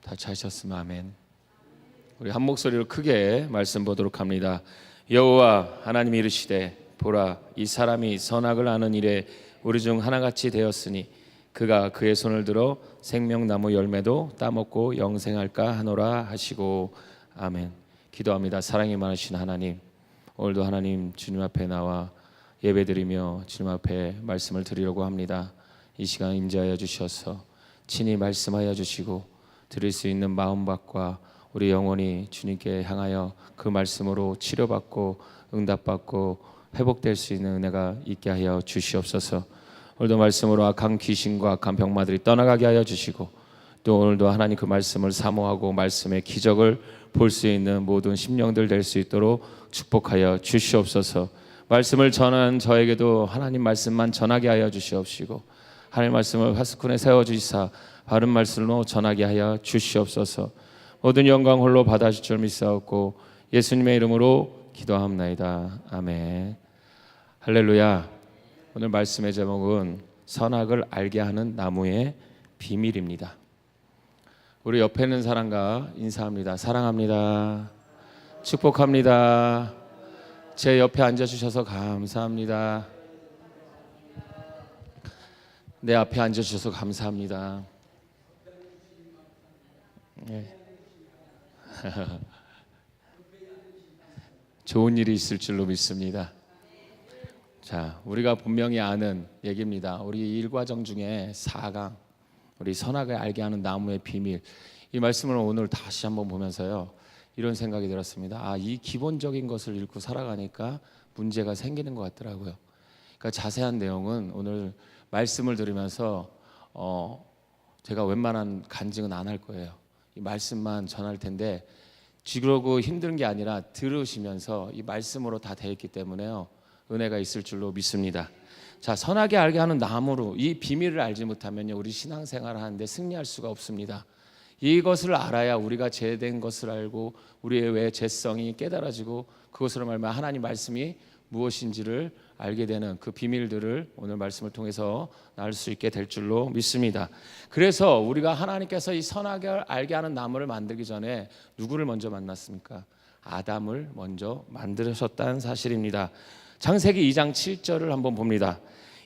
다 찾으셨으면 아멘. 우리 한 목소리로 크게 말씀 보도록 합니다. 여호와 하나님이 이르시되 보라, 이 사람이 선악을 아는 일에 우리 중 하나같이 되었으니 그가 그의 손을 들어 생명나무 열매도 따먹고 영생할까 하노라 하시고 아멘. 기도합니다. 사랑이 많으신 하나님, 오늘도 하나님 주님 앞에 나와 예배드리며 주님 앞에 말씀을 드리려고 합니다. 이 시간 임재하여 주셔서 친히 말씀하여 주시고 드릴 수 있는 마음밭과 우리 영혼이 주님께 향하여 그 말씀으로 치료받고 응답받고 회복될 수 있는 은혜가 있게 하여 주시옵소서. 오늘도 말씀으로 악한 귀신과 악한 병마들이 떠나가게 하여 주시고, 또 오늘도 하나님 그 말씀을 사모하고 말씀의 기적을 볼 수 있는 모든 심령들 될 수 있도록 축복하여 주시옵소서. 말씀을 전한 저에게도 하나님 말씀만 전하게 하여 주시옵시고, 하나님 말씀을 화스쿤에 세워주시사 바른 말씀으로 전하게 하여 주시옵소서. 모든 영광 홀로 받아주실 줄 믿사옵고 예수님의 이름으로 기도합나이다. 아멘. 할렐루야. 오늘 말씀의 제목은 선악을 알게 하는 나무의 비밀입니다. 우리 옆에 있는 사람과 인사합니다. 사랑합니다. 축복합니다. 제 옆에 앉아주셔서 감사합니다. 내 앞에 앉아주셔서 감사합니다. 네. 좋은 일이 있을 줄로 믿습니다. 자, 우리가 분명히 아는 얘기입니다. 우리 일과정 중에 4강, 우리 선악을 알게 하는 나무의 비밀, 이 말씀을 오늘 다시 한번 보면서요, 이런 생각이 들었습니다. 이 기본적인 것을 읽고 살아가니까 문제가 생기는 것 같더라고요. 그러니까 자세한 내용은 오늘 말씀을 들으면서 제가 웬만한 간증은 안 할 거예요. 이 말씀만 전할 텐데, 지그러고 힘든 게 아니라 들으시면서 이 말씀으로 다 되어 있기 때문에요, 은혜가 있을 줄로 믿습니다. 자, 선하게 알게 하는 나무로 이 비밀을 알지 못하면요, 우리 신앙생활을 하는데 승리할 수가 없습니다. 이것을 알아야 우리가 죄된 것을 알고 우리의 왜 죄성이 깨달아지고 그것으로 말미암아 하나님 말씀이 무엇인지를 알게 되는 그 비밀들을 오늘 말씀을 통해서 알 수 있게 될 줄로 믿습니다. 그래서 우리가 하나님께서 이 선하게 알게 하는 나무를 만들기 전에 누구를 먼저 만났습니까? 아담을 먼저 만드셨다는 사실입니다. 창세기 2장 7절을 한번 봅니다.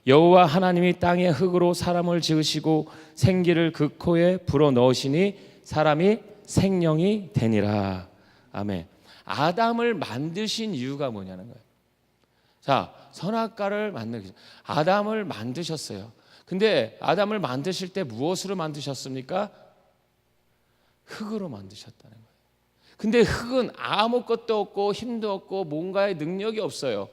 여호와 하나님이 땅의 흙으로 사람을 지으시고 생기를 그 코에 불어넣으시니 사람이 생명이 되니라. 아멘. 아담을 만드신 이유가 뭐냐는 거예요. 자, 선악과를 아담을 만드셨어요. 근데 아담을 만드실 때 무엇으로 만드셨습니까? 흙으로 만드셨다는 거예요. 근데 흙은 아무것도 없고 힘도 없고 뭔가의 능력이 없어요.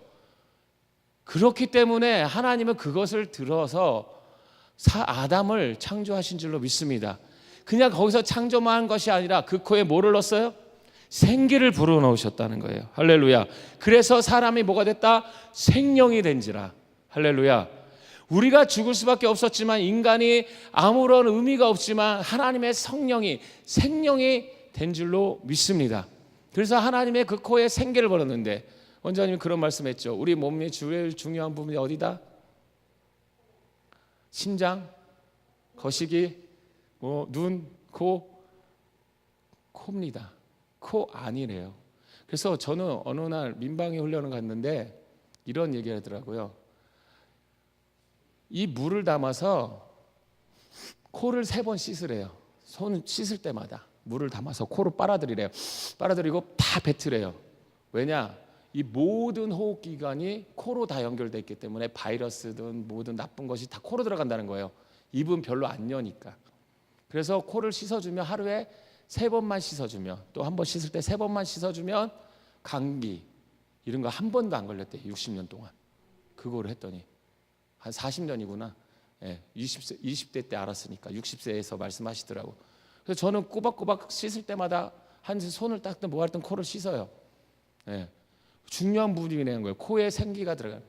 그렇기 때문에 하나님은 그것을 들어서 아담을 창조하신 줄로 믿습니다. 그냥 거기서 창조만 한 것이 아니라 그 코에 뭐를 넣었어요? 생기를 불어넣으셨다는 거예요. 할렐루야. 그래서 사람이 뭐가 됐다? 생명이 된지라. 할렐루야. 우리가 죽을 수밖에 없었지만, 인간이 아무런 의미가 없지만 하나님의 성령이 생명이 된 줄로 믿습니다. 그래서 하나님의 그 코에 생기를 불었는데, 원장님이 그런 말씀했죠. 우리 몸의 제일 중요한 부분이 어디다? 심장, 거시기, 눈, 코입니다. 코 아니래요. 그래서 저는 어느 날 민방위 훈련을 갔는데 이런 얘기를 하더라고요. 이 물을 담아서 코를 3번 씻으래요. 손 씻을 때마다 물을 담아서 코로 빨아들이래요. 빨아들이고 다 뱉으래요. 왜냐? 이 모든 호흡기관이 코로 다 연결되어 있기 때문에 바이러스든 모든 나쁜 것이 다 코로 들어간다는 거예요. 입은 별로 안 여니까. 그래서 코를 씻어주면, 하루에 3번만 씻어주면, 또 한 번 씻을 때 3번만 씻어주면 감기 이런 거 한 번도 안 걸렸대요. 60년 동안. 그거를 했더니 한 40년이구나. 20대 때 알았으니까 60세에서 말씀하시더라고. 그래서 저는 꼬박꼬박 씻을 때마다 한 손을 닦든 뭐 할든 코를 씻어요. 중요한 부분이라는 거예요. 코에 생기가 들어가요.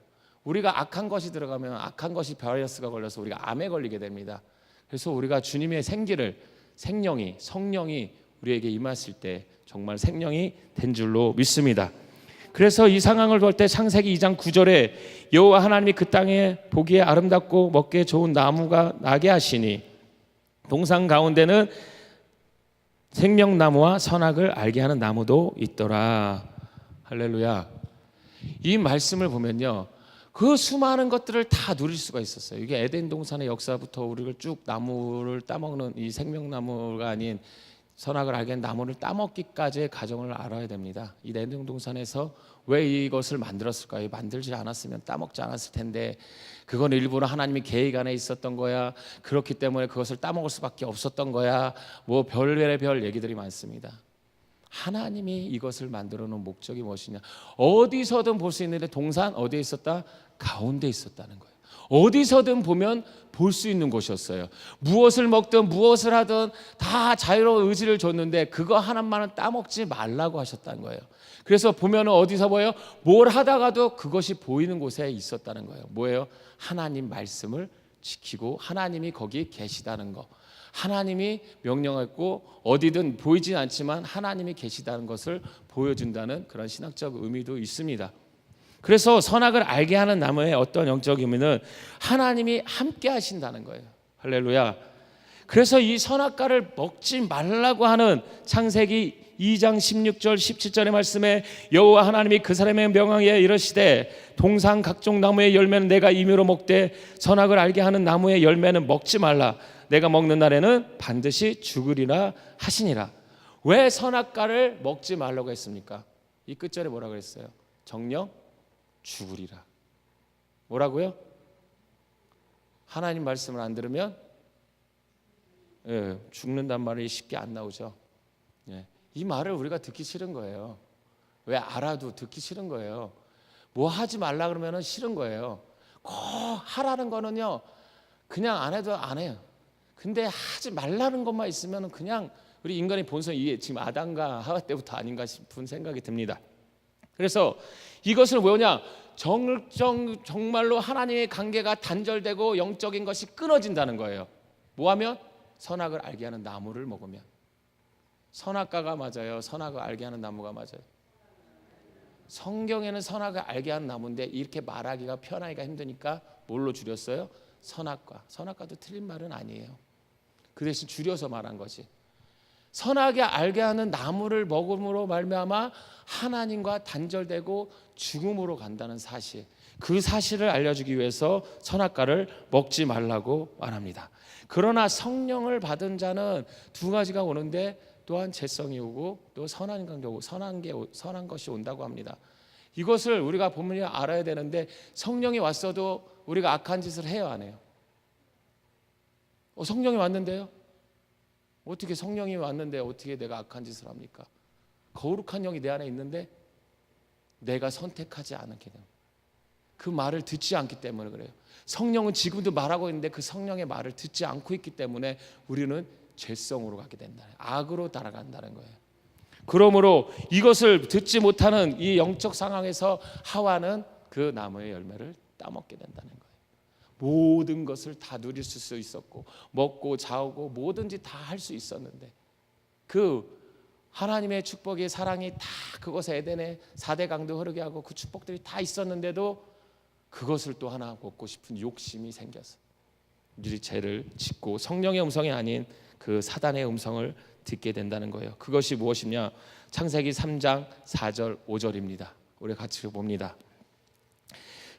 우리가 악한 것이 들어가면 악한 것이 바이러스가 걸려서 우리가 암에 걸리게 됩니다. 그래서 우리가 주님의 생기를, 성령이 우리에게 임했을 때 정말 생명이 된 줄로 믿습니다. 그래서 이 상황을 볼 때 창세기 2장 9절에 여호와 하나님이 그 땅에 보기에 아름답고 먹기에 좋은 나무가 나게 하시니 동산 가운데는 생명나무와 선악을 알게 하는 나무도 있더라. 할렐루야. 이 말씀을 보면요, 그 수많은 것들을 다 누릴 수가 있었어요. 이게 에덴 동산의 역사부터 우리를 쭉 나무를 따먹는 이 생명나무가 아닌 선악을 알게 하는 나무를 따먹기까지의 과정을 알아야 됩니다. 이 에덴 동산에서 왜 이것을 만들었을까요? 만들지 않았으면 따먹지 않았을 텐데, 그건 일부러 하나님이 계획 안에 있었던 거야, 그렇기 때문에 그것을 따먹을 수밖에 없었던 거야, 뭐 별별의 별 얘기들이 많습니다. 하나님이 이것을 만들어 놓은 목적이 무엇이냐? 어디서든 볼 수 있는데, 동산 어디에 있었다? 가운데 있었다는 거예요. 어디서든 보면 볼 수 있는 곳이었어요. 무엇을 먹든 무엇을 하든 다 자유로운 의지를 줬는데 그거 하나만은 따먹지 말라고 하셨다는 거예요. 그래서 보면 어디서 보여요? 뭘 하다가도 그것이 보이는 곳에 있었다는 거예요. 뭐예요? 하나님 말씀을 지키고 하나님이 거기 계시다는 거. 하나님이 명령했고 어디든 보이진 않지만 하나님이 계시다는 것을 보여준다는 그런 신학적 의미도 있습니다. 그래서 선악을 알게 하는 나무의 어떤 영적 의미는 하나님이 함께 하신다는 거예요. 할렐루야. 그래서 이 선악과를 먹지 말라고 하는 창세기 2장 16절 17절의 말씀에 여호와 하나님이 그 사람의 명하에 이르시되 동산 각종 나무의 열매는 내가 임의로 먹되 선악을 알게 하는 나무의 열매는 먹지 말라. 내가 먹는 날에는 반드시 죽으리라 하시니라. 왜 선악과를 먹지 말라고 했습니까? 이 끝절에 뭐라고 했어요? 정녕 죽으리라. 뭐라고요? 하나님 말씀을 안 들으면 죽는단 말이 쉽게 안 나오죠. 이 말을 우리가 듣기 싫은 거예요. 왜? 알아도 듣기 싫은 거예요. 뭐 하지 말라 그러면 싫은 거예요. 꼭 하라는 거는요, 그냥 안 해도 안 해요. 근데 하지 말라는 것만 있으면 그냥 우리 인간의 본성이 이게 지금 아담과 하와 때부터 아닌가 싶은 생각이 듭니다. 그래서 이것을 뭐냐? 정말로 하나님의 관계가 단절되고 영적인 것이 끊어진다는 거예요. 뭐하면? 선악을 알게 하는 나무를 먹으면. 선악과가 맞아요? 선악을 알게 하는 나무가 맞아요? 성경에는 선악을 알게 하는 나무인데 이렇게 말하기가 편하기가 힘드니까 뭘로 줄였어요? 선악과. 선악과도 틀린 말은 아니에요. 그 대신 줄여서 말한 거지. 선악을 알게 하는 나무를 먹음으로 말미암아 하나님과 단절되고 죽음으로 간다는 사실, 그 사실을 알려주기 위해서 선악과를 먹지 말라고 말합니다. 그러나 성령을 받은 자는 두 가지가 오는데 또한 재성이 오고 또 선한 관계 오고 선한 것이 온다고 합니다. 이것을 우리가 분명히 알아야 되는데 성령이 왔어도 우리가 악한 짓을 해요, 안 해요? 성령이 왔는데요? 어떻게 성령이 왔는데 어떻게 내가 악한 짓을 합니까? 거룩한 영이 내 안에 있는데 내가 선택하지 않게 됩니다. 그 말을 듣지 않기 때문에 그래요. 성령은 지금도 말하고 있는데 그 성령의 말을 듣지 않고 있기 때문에 우리는 죄성으로 가게 된다. 악으로 따라간다는 거예요. 그러므로 이것을 듣지 못하는 이 영적 상황에서 하와는 그 나무의 열매를 따먹게 된다는 거예요. 모든 것을 다 누릴 수 있었고 먹고 자고 뭐든지 다 할 수 있었는데 그 하나님의 축복이 사랑이 다 그곳에 에덴에 4대 강도 흐르게 하고 그 축복들이 다 있었는데도 그것을 또 하나 먹고 싶은 욕심이 생겨서 우리 죄를 짓고 성령의 음성이 아닌 그 사단의 음성을 듣게 된다는 거예요. 그것이 무엇이냐? 창세기 3장 4절 5절입니다. 우리 같이 봅니다.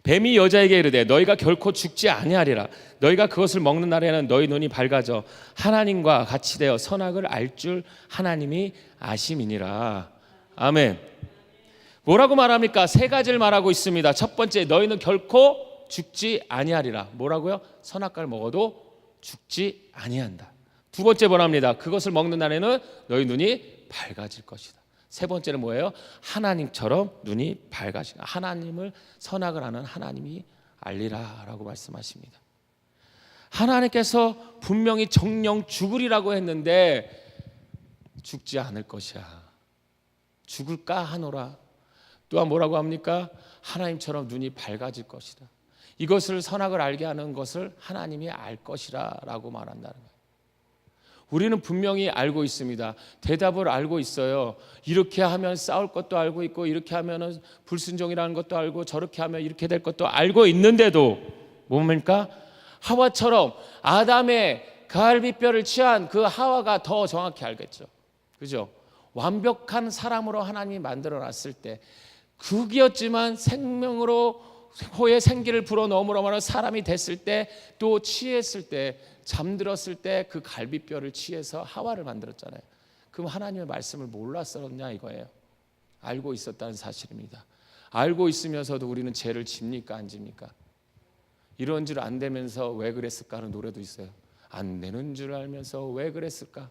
뱀이 여자에게 이르되 너희가 결코 죽지 아니하리라. 너희가 그것을 먹는 날에는 너희 눈이 밝아져 하나님과 같이 되어 선악을 알 줄 하나님이 아심이니라. 아멘. 뭐라고 말합니까? 세 가지를 말하고 있습니다. 첫 번째, 너희는 결코 죽지 아니하리라. 뭐라고요? 선악과를 먹어도 죽지 아니한다. 두 번째 뭐랍니다? 그것을 먹는 날에는 너희 눈이 밝아질 것이다. 세 번째는 뭐예요? 하나님처럼 눈이 밝아지고 하나님을 선악을 아는 하나님이 알리라 라고 말씀하십니다. 하나님께서 분명히 정령 죽으리라고 했는데 죽지 않을 것이야. 죽을까 하노라. 또한 뭐라고 합니까? 하나님처럼 눈이 밝아질 것이다. 이것을 선악을 알게 하는 것을 하나님이 알 것이라 라고 말한다는 거예요. 우리는 분명히 알고 있습니다. 대답을 알고 있어요. 이렇게 하면 싸울 것도 알고 있고 이렇게 하면 불순종이라는 것도 알고 저렇게 하면 이렇게 될 것도 알고 있는데도 뭡니까? 하와처럼 아담의 갈비뼈를 취한 그 하와가 더 정확히 알겠죠. 그죠? 완벽한 사람으로 하나님이 만들어놨을 때 극이었지만 생명으로 호의 생기를 불어넣음으로 사람이 됐을 때, 또 취했을 때, 잠들었을 때 그 갈비뼈를 취해서 하와를 만들었잖아요. 그럼 하나님의 말씀을 몰랐었냐 이거예요. 알고 있었다는 사실입니다. 알고 있으면서도 우리는 죄를 집니까 안 집니까? 이런 줄 안 되면서 왜 그랬을까 하는 노래도 있어요. 안 되는 줄 알면서 왜 그랬을까?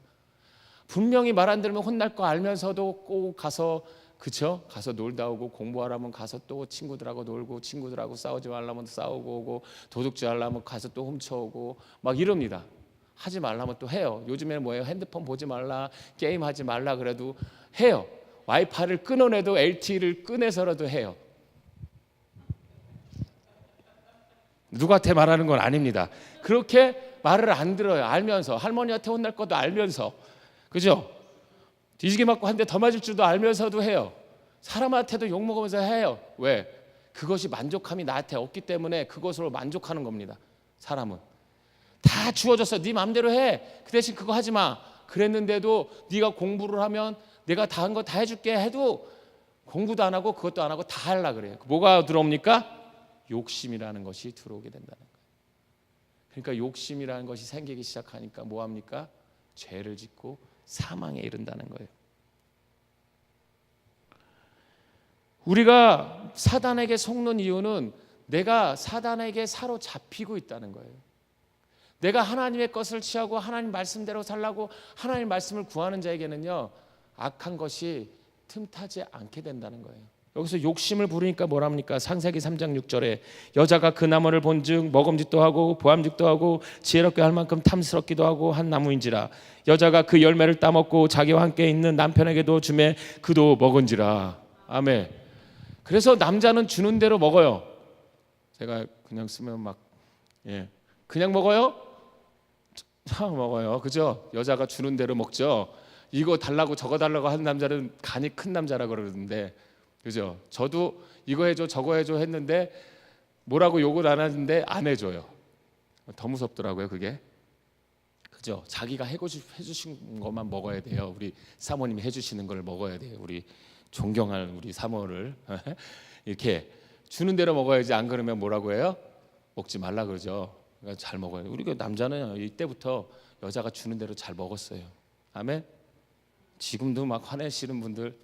분명히 말 안 들으면 혼날 거 알면서도 꼭 가서, 그쵸? 가서 놀다 오고, 공부하라면 가서 또 친구들하고 놀고, 친구들하고 싸우지 말라면 싸우고 오고, 도둑질 하려면 가서 또 훔쳐오고 막 이럽니다. 하지 말라면 또 해요. 요즘에는 뭐예요? 핸드폰 보지 말라, 게임하지 말라 그래도 해요. 와이파이를 끊어내도 LTE를 꺼내서라도 해요. 누구한테 말하는 건 아닙니다. 그렇게 말을 안 들어요. 알면서. 할머니한테 혼날 것도 알면서, 그죠? 뒤지게 맞고 한 대 더 맞을 줄도 알면서도 해요. 사람한테도 욕먹으면서 해요. 왜? 그것이 만족함이 나한테 없기 때문에 그것으로 만족하는 겁니다. 사람은 다 주어졌어. 네 마음대로 해. 그 대신 그거 하지 마. 그랬는데도 네가 공부를 하면 내가 다 한 거 다 해줄게 해도 공부도 안 하고 그것도 안 하고 다 하려고 그래요. 뭐가 들어옵니까? 욕심이라는 것이 들어오게 된다는 거예요. 그러니까 욕심이라는 것이 생기기 시작하니까 뭐합니까? 죄를 짓고 사망에 이른다는 거예요. 우리가 사단에게 속는 이유는 내가 사단에게 사로잡히고 있다는 거예요. 내가 하나님의 것을 취하고 하나님 말씀대로 살라고 하나님 말씀을 구하는 자에게는요, 악한 것이 틈타지 않게 된다는 거예요. 여기서 욕심을 부르니까 뭐랍니까? 창세기 3장 6절에 여자가 그 나무를 본즉 먹음직도 하고 보암직도 하고 지혜롭게 할 만큼 탐스럽기도 하고 한 나무인지라 여자가 그 열매를 따먹고 자기와 함께 있는 남편에게도 주매 그도 먹은지라. 아멘. 그래서 남자는 주는 대로 먹어요. 제가 그냥 쓰면 막 그냥 먹어요? 먹어요. 그죠? 여자가 주는 대로 먹죠. 이거 달라고 저거 달라고 하는 남자는 간이 큰 남자라 그러는데, 그죠? 저도 이거 해줘 저거 해줘 했는데 뭐라고 욕을 안 하는데 안 해줘요. 더 무섭더라고요 그게. 그죠? 자기가 해주신 것만 먹어야 돼요. 우리 사모님이 해주시는 걸 먹어야 돼요. 우리 존경할 우리 사모를 이렇게 주는 대로 먹어야지. 안 그러면 뭐라고 해요? 먹지 말라 그러죠. 그러니까 잘 먹어요. 우리 남자는 이때부터 여자가 주는 대로 잘 먹었어요. 아멘. 지금도 막 화내시는 분들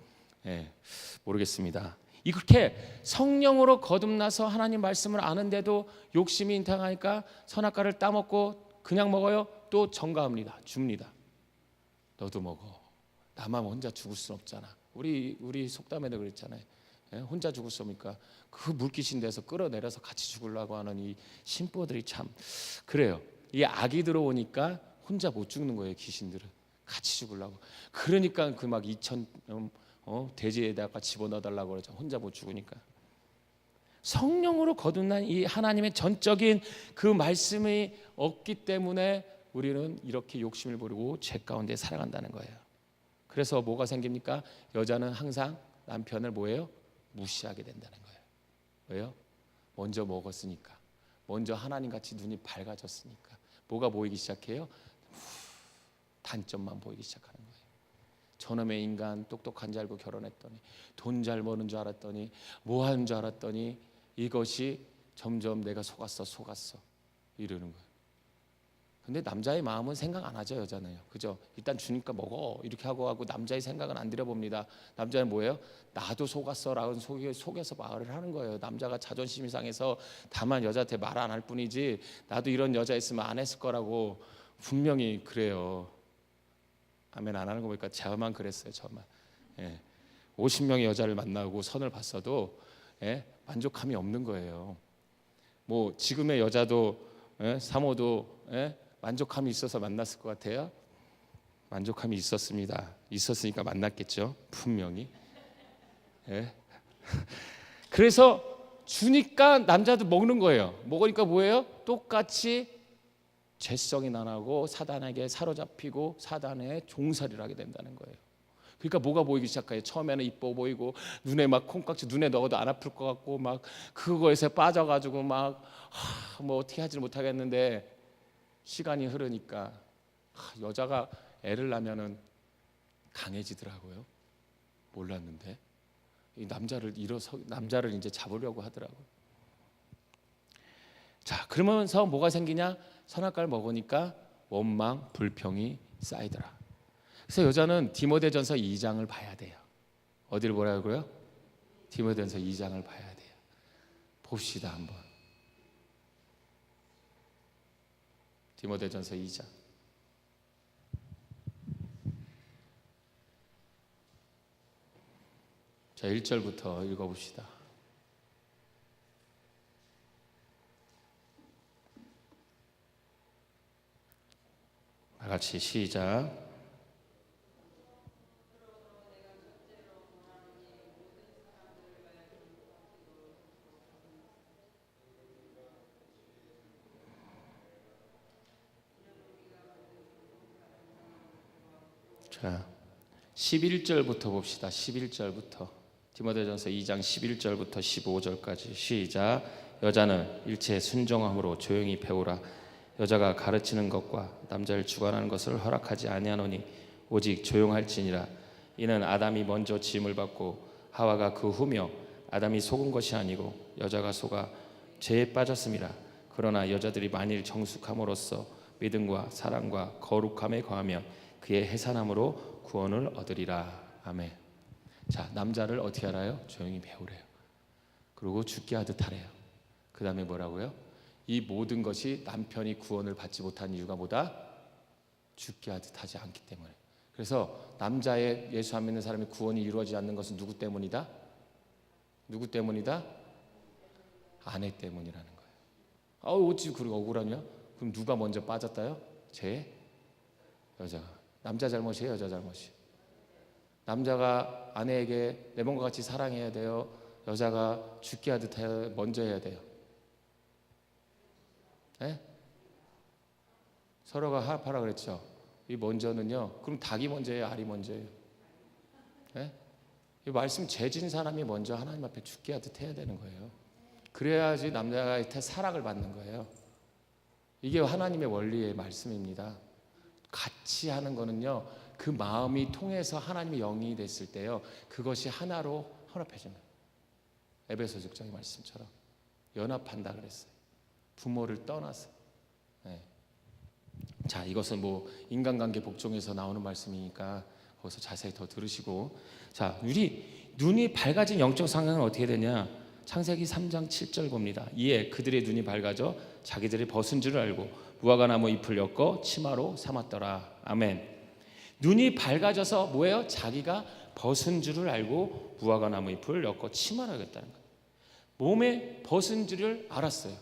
모르겠습니다. 이렇게 성령으로 거듭나서 하나님 말씀을 아는데도 욕심이 인탕하니까 선악과를 따먹고 그냥 먹어요. 또 전가합니다. 줍니다. 너도 먹어. 나만 혼자 죽을 순 없잖아. 우리 속담에도 그랬잖아요. 혼자 죽을 수 없으니까 그 물귀신 데서 끌어내려서 같이 죽으려고 하는 이 신부들이 참 그래요. 이 악이 들어오니까 혼자 못 죽는 거예요. 귀신들은 같이 죽으려고. 그러니까 그 막 2,000 돼지에다가 집어넣어달라고 그러죠. 혼자 못 죽으니까. 성령으로 거듭난 이 하나님의 전적인 그 말씀이 없기 때문에 우리는 이렇게 욕심을 부리고 죄 가운데 살아간다는 거예요. 그래서 뭐가 생깁니까? 여자는 항상 남편을 뭐예요? 무시하게 된다는 거예요. 왜요? 먼저 먹었으니까. 먼저 하나님같이 눈이 밝아졌으니까. 뭐가 보이기 시작해요? 단점만 보이기 시작하는 거예요. 저놈의 인간 똑똑한 줄 알고 결혼했더니 돈 잘 버는 줄 알았더니 뭐 하는 줄 알았더니 이것이 점점 내가 속았어 이러는 거예요. 근데 남자의 마음은 생각 안 하죠. 여자는요. 그죠? 일단 주니까 먹어 이렇게 하고 남자의 생각은 안 들여봅니다. 남자는 뭐예요? 나도 속았어라는 속에서 말을 하는 거예요. 남자가 자존심이 상해서 다만 여자한테 말 안 할 뿐이지 나도 이런 여자 있으면 안 했을 거라고 분명히 그래요. 아멘. 안 하는 거 보니까 저만 그랬어요. 저만. 50명의 여자를 만나고 선을 봤어도 만족함이 없는 거예요. 뭐 지금의 여자도 사모도 만족함이 있어서 만났을 것 같아요. 만족함이 있었습니다. 있었으니까 만났겠죠. 분명히. 그래서 주니까 남자도 먹는 거예요. 먹으니까 뭐예요? 똑같이 죄성이 나고 사단에게 사로잡히고 사단의 종살이를 하게 된다는 거예요. 그러니까 뭐가 보이기 시작해요. 처음에는 이뻐 보이고 눈에 막 콩깍지 눈에 넣어도 안 아플 것 같고 막 그거에서 빠져가지고 막 뭐 어떻게 하지 못하겠는데 시간이 흐르니까 여자가 애를 낳으면은 강해지더라고요. 몰랐는데 이 남자를 이제 잡으려고 하더라고요. 자, 그러면서 뭐가 생기냐? 선악과를 먹으니까 원망, 불평이 쌓이더라. 그래서 여자는 디모데전서 2장을 봐야 돼요. 어디를 보라고요? 디모데전서 2장을 봐야 돼요. 봅시다 한번. 디모데전서 2장. 자, 1절부터 읽어봅시다. 다 같이 시작. 자, 11절부터 봅시다. 11절부터. 디모데전서 2장 11절부터 15절까지 시작. 여자는 일체 순종함으로 조용히 배우라. 여자가 가르치는 것과 남자를 주관하는 것을 허락하지 아니하노니 오직 조용할지니라. 이는 아담이 먼저 지음을 받고 하와가 그 후며 아담이 속은 것이 아니고 여자가 속아 죄에 빠졌음이라. 그러나 여자들이 만일 정숙함으로써 믿음과 사랑과 거룩함에 거하며 그의 해산함으로 구원을 얻으리라. 아멘. 자, 남자를 어떻게 알아요? 조용히 배우래요. 그리고 죽게 하듯 하래요. 그 다음에 뭐라고요? 이 모든 것이 남편이 구원을 받지 못한 이유가 뭐다? 죽게 하듯 하지 않기 때문에. 그래서 남자의 예수 안 믿는 사람이 구원이 이루어지지 않는 것은 누구 때문이다? 누구 때문이다? 아내 때문이라는 거예요. 어찌 그렇게 억울하냐? 그럼 누가 먼저 빠졌다요? 여자가. 남자 잘못이에요? 여자 잘못이에요? 남자가 아내에게 내 몸과 같이 사랑해야 돼요? 여자가 죽게 하듯 먼저 해야 돼요? 네? 서로가 합하라 그랬죠. 이 먼저는요. 그럼 닭이 먼저예요? 알이 먼저예요? 네? 이 말씀 죄진 사람이 먼저 하나님 앞에 죽게 하듯 해야 되는 거예요. 그래야지 남자한테 사랑을 받는 거예요. 이게 하나님의 원리의 말씀입니다. 같이 하는 거는요, 그 마음이 통해서 하나님의 영이 됐을 때요, 그것이 하나로 혼합해지는 거예요. 에베소 6장의 말씀처럼 연합한다 그랬어요. 부모를 떠나서. 네. 자, 이것은 뭐 인간관계 복종에서 나오는 말씀이니까 거기서 자세히 더 들으시고. 자, 우리 눈이 밝아진 영적 상황은 어떻게 되냐? 창세기 3장 7절 봅니다. 이에 그들의 눈이 밝아져 자기들이 벗은 줄을 알고 무화과나무 잎을 엮어 치마로 삼았더라. 아멘. 눈이 밝아져서 뭐예요? 자기가 벗은 줄을 알고 무화과나무 잎을 엮어 치마로 하겠다는 거예요. 몸에 벗은 줄을 알았어요.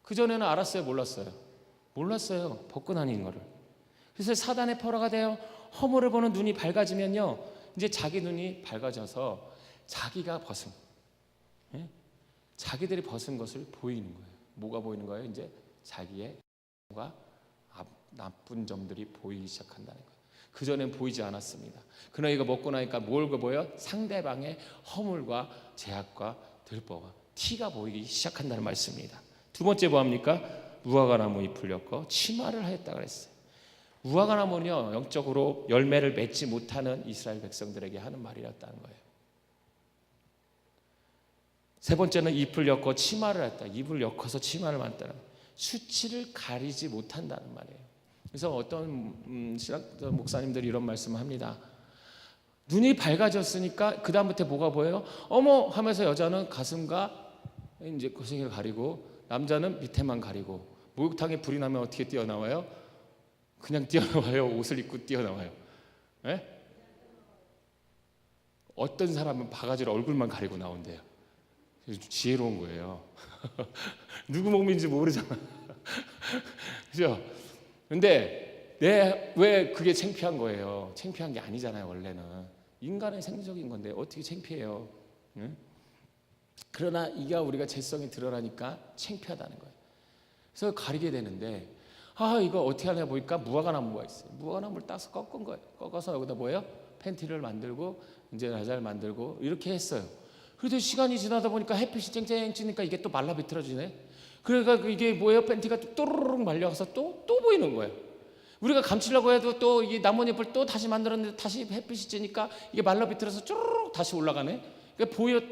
그전에는 알았어요? 몰랐어요? 몰랐어요. 벗고 다니는 거를. 그래서 사단의 포로가 되어 허물을 보는 눈이 밝아지면요, 이제 자기 눈이 밝아져서 자기가 벗은, 자기들이 벗은 것을 보이는 거예요. 뭐가 보이는 거예요? 이제 자기의 나쁜 점들이 보이기 시작한다는 거예요. 그전엔 보이지 않았습니다. 그러나 이거 먹고 나니까 뭘 보여요? 상대방의 허물과 제약과 들보가 티가 보이기 시작한다는 말씀입니다. 두 번째 뭐합니까? 무화과나무 잎을 엮어 치마를 하였다 그랬어요. 무화과나무는요, 영적으로 열매를 맺지 못하는 이스라엘 백성들에게 하는 말이었다는 거예요. 세 번째는 잎을 엮어 치마를 했다. 잎을 엮어서 치마를 만든다는 거예요. 수치를 가리지 못한다는 말이에요. 그래서 어떤 신학자 목사님들이 이런 말씀을 합니다. 눈이 밝아졌으니까 그 다음부터 뭐가 보여요? 어머 하면서 여자는 가슴과 이제 고생을 가리고 남자는 밑에만 가리고, 목욕탕에 불이 나면 어떻게 뛰어나와요? 그냥 뛰어나와요? 옷을 입고 뛰어나와요? 네? 어떤 사람은 바가지로 얼굴만 가리고 나온대요. 지혜로운 거예요. 누구 몸인지 모르잖아. 그죠? 근데 왜 그게 창피한 거예요? 창피한 게 아니잖아요. 원래는 인간의 생리적인 건데 어떻게 창피해요? 응? 그러나 이게 우리가 죄성이 드러나니까 창피하다는 거예요. 그래서 가리게 되는데, 이거 어떻게 하냐 보니까 무화과나무가 있어요. 무화과나무를 따서 꺾은 거예요. 꺾어서 여기다 뭐예요? 팬티를 만들고 이제 나자를 만들고 이렇게 했어요. 그래도 시간이 지나다 보니까 햇빛이 쨍쨍 찌니까 이게 또 말라 비틀어지네. 그러니까 이게 뭐예요? 팬티가 또르륵 말려서 또 보이는 거예요. 우리가 감추려고 해도 또 이 나뭇잎을 또 다시 만들었는데 다시 햇빛이 쬐니까 이게 말라 비틀어서 쭈르륵 다시 올라가네. 그러니까